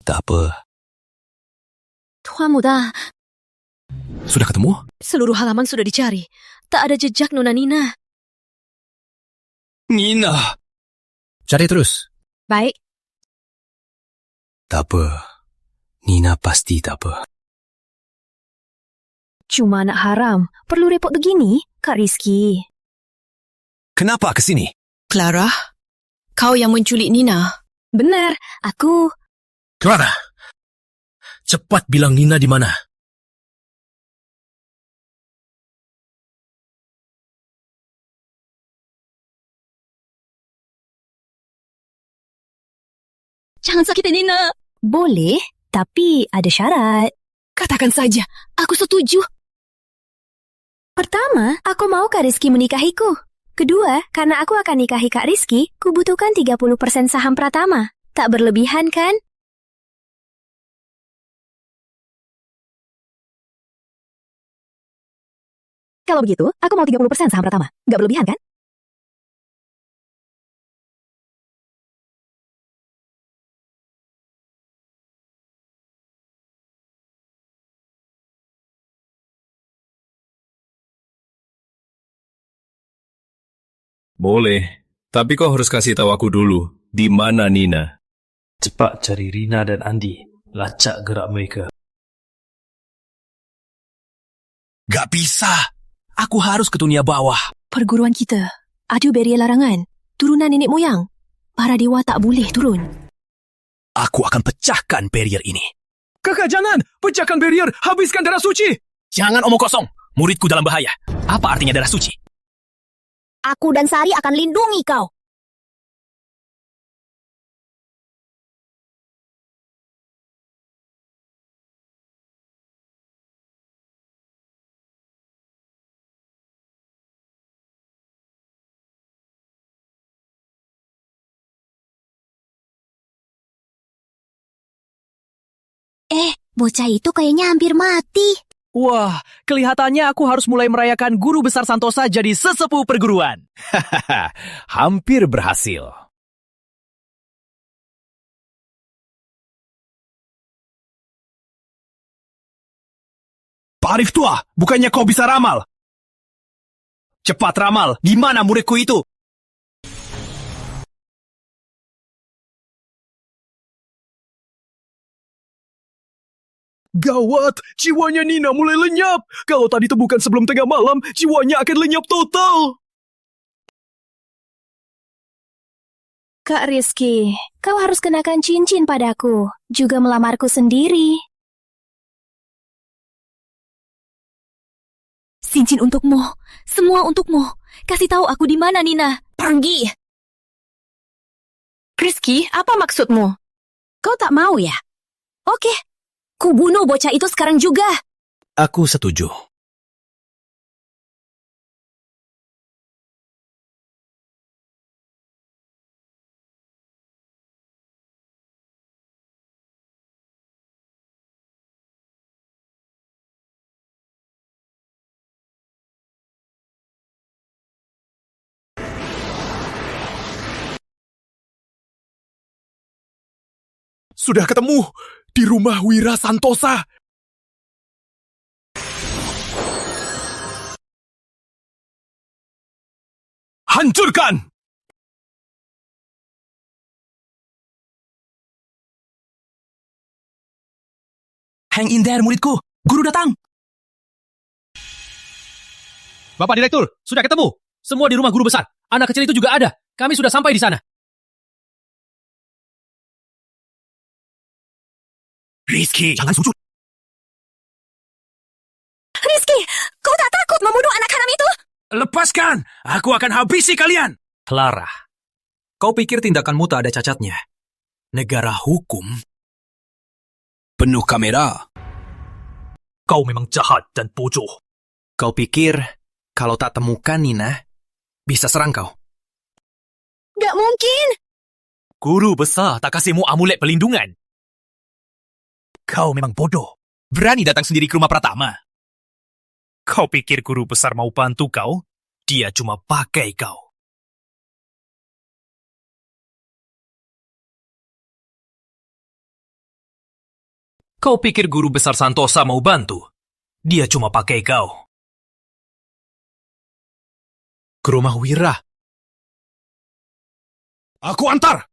Tak apa. Tuan muda, Sudah ketemu? seluruh halaman sudah dicari. Tak ada jejak Nona Nina. Nina. Cari terus. Baik. Tak apa. Nina pasti tak apa. Cuma anak haram. Perlu repot begini, Kak Rizky. Kenapa ke sini? Clara, kau yang menculik Nina. Benar, aku. Clara, cepat bilang Nina di mana. Jangan sakiti Nina. Boleh, tapi ada syarat. Katakan saja, aku setuju. Pertama, aku mau Kak Rizky menikahiku. Kedua, karena aku akan nikahi Kak Rizky, kubutuhkan 30% saham Pratama. Tak berlebihan kan? Kalau begitu, aku mau 30% saham Pratama. Gak berlebihan kan? Boleh, tapi kau harus kasih tahu aku dulu, di mana Nina? Cepat cari Rina dan Andi. Lacak gerak mereka. Gak bisa. Aku harus ke dunia bawah. Perguruan kita, ada barrier larangan. Turunan nenek moyang. Para dewa tak boleh turun. Aku akan pecahkan barrier ini. Kakak jangan! Pecahkan barrier! Habiskan darah suci! Jangan omong kosong. Muridku dalam bahaya. Apa artinya darah suci? Aku dan Sari akan lindungi kau. Bocah itu kayaknya hampir mati. Wah, kelihatannya aku harus mulai merayakan guru besar Santosa jadi sesepuh perguruan. Hahaha, hampir berhasil. Pak Arif tua, bukannya kau bisa ramal? Cepat ramal, gimana muridku itu? Gawat, jiwanya Nina mulai lenyap. Kalau tak ditemukan sebelum tengah malam, jiwanya akan lenyap total. Kak Rizky, kau harus kenakan cincin padaku. Juga melamarku sendiri. Cincin untukmu. Semua untukmu. Kasih tahu aku di mana, Nina. Pergi. Rizky, apa maksudmu? Kau tak mau ya? Oke. Ku bunuh bocah itu sekarang juga. Aku setuju. Sudah ketemu di rumah Wira Santosa. Hancurkan! Hang in there, muridku. Guru datang. Bapak Direktur, sudah ketemu. Semua di rumah guru besar. Anak kecil itu juga ada. Kami sudah sampai di sana. Rizky, jangan sujud. Rizky, kau tak takut membunuh anak haram itu? Lepaskan! Aku akan habisi kalian! Clara, kau pikir tindakanmu tak ada cacatnya? Negara hukum penuh kamera. Kau memang jahat dan bodoh. Kau pikir kalau tak temukan Nina, bisa serang kau? Gak mungkin. Guru besar tak kasihmu amulet pelindungan. Kau memang bodoh. Berani datang sendiri ke rumah Pratama. Kau pikir guru besar mau bantu kau? Dia cuma pakai kau. Kau pikir guru besar Santosa mau bantu? Dia cuma pakai kau. Ke rumah Wira. Aku antar!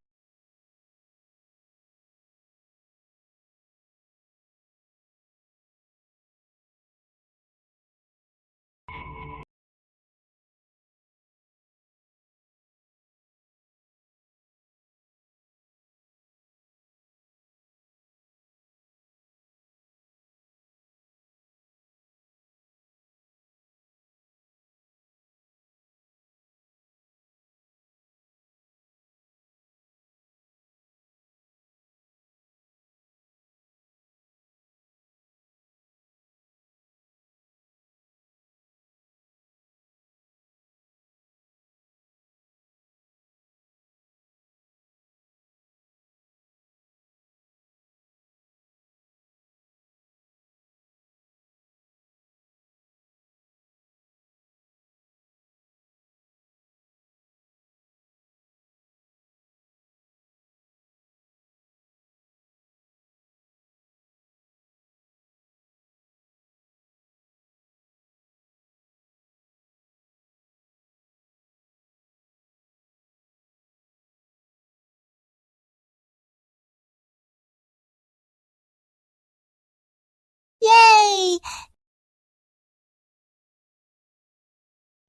Yeay!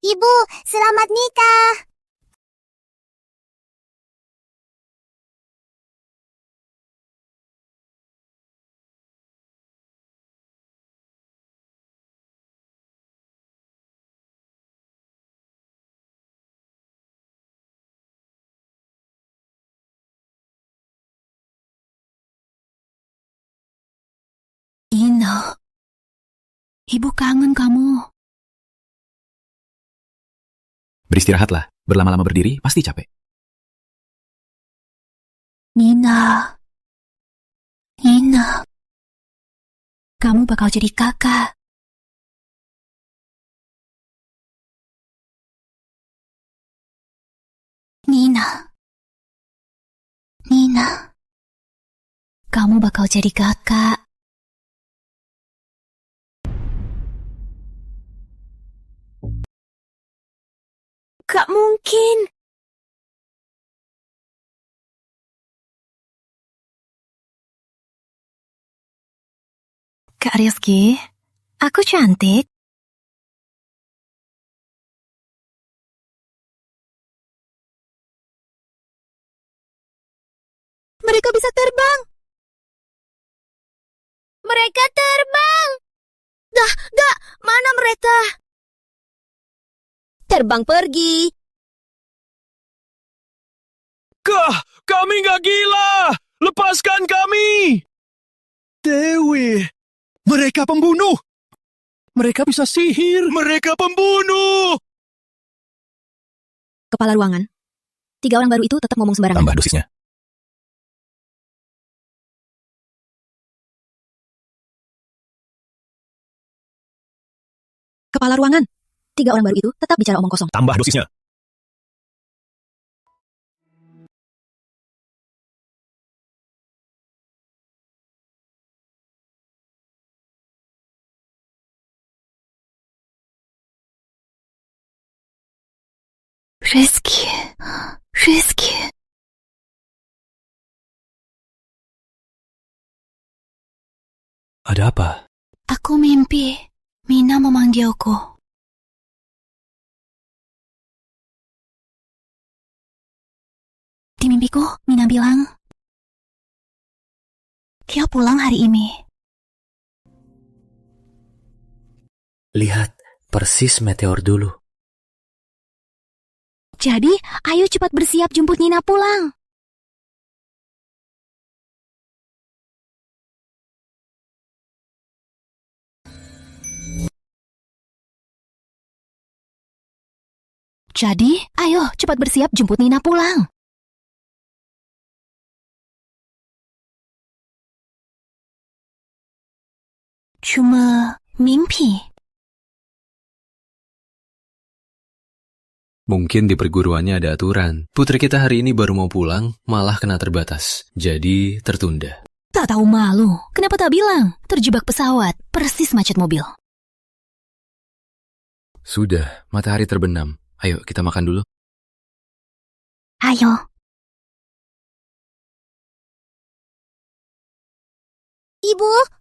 Ibu, selamat nikah! Ina, ibu kangen kamu. Beristirahatlah. Berlama-lama berdiri pasti capek. Nina, kamu bakal jadi kakak. Nina, kamu bakal jadi kakak. Gak mungkin. Kak Rizky, aku cantik. Mereka bisa terbang. Mereka terbang. Gak, mana mereka? Terbang pergi. Kami nggak gila! Lepaskan kami! Dewi, mereka pembunuh! Mereka bisa sihir! Mereka pembunuh! Kepala ruangan. 3 orang baru itu tetap ngomong sembarangan. Tambah dosisnya. Kepala ruangan. 3 orang baru itu tetap bicara omong kosong. Tambah dosisnya. Rizky. Ada apa? Aku mimpi. Mina memanggilku. Di mimpiku, Mina bilang, Kyo pulang hari ini. Lihat, persis meteor dulu. Jadi, ayo cepat bersiap jemput Nina pulang. Jadi, ayo cepat bersiap jemput Nina pulang. Cuma mimpi. Mungkin di perguruannya ada aturan. Putri kita hari ini baru mau pulang, malah kena terbatas. Jadi, tertunda. Tak tahu malu. Kenapa tak bilang? Terjebak pesawat, persis macet mobil. Sudah, matahari terbenam. Ayo, kita makan dulu. Ayo. Ibu,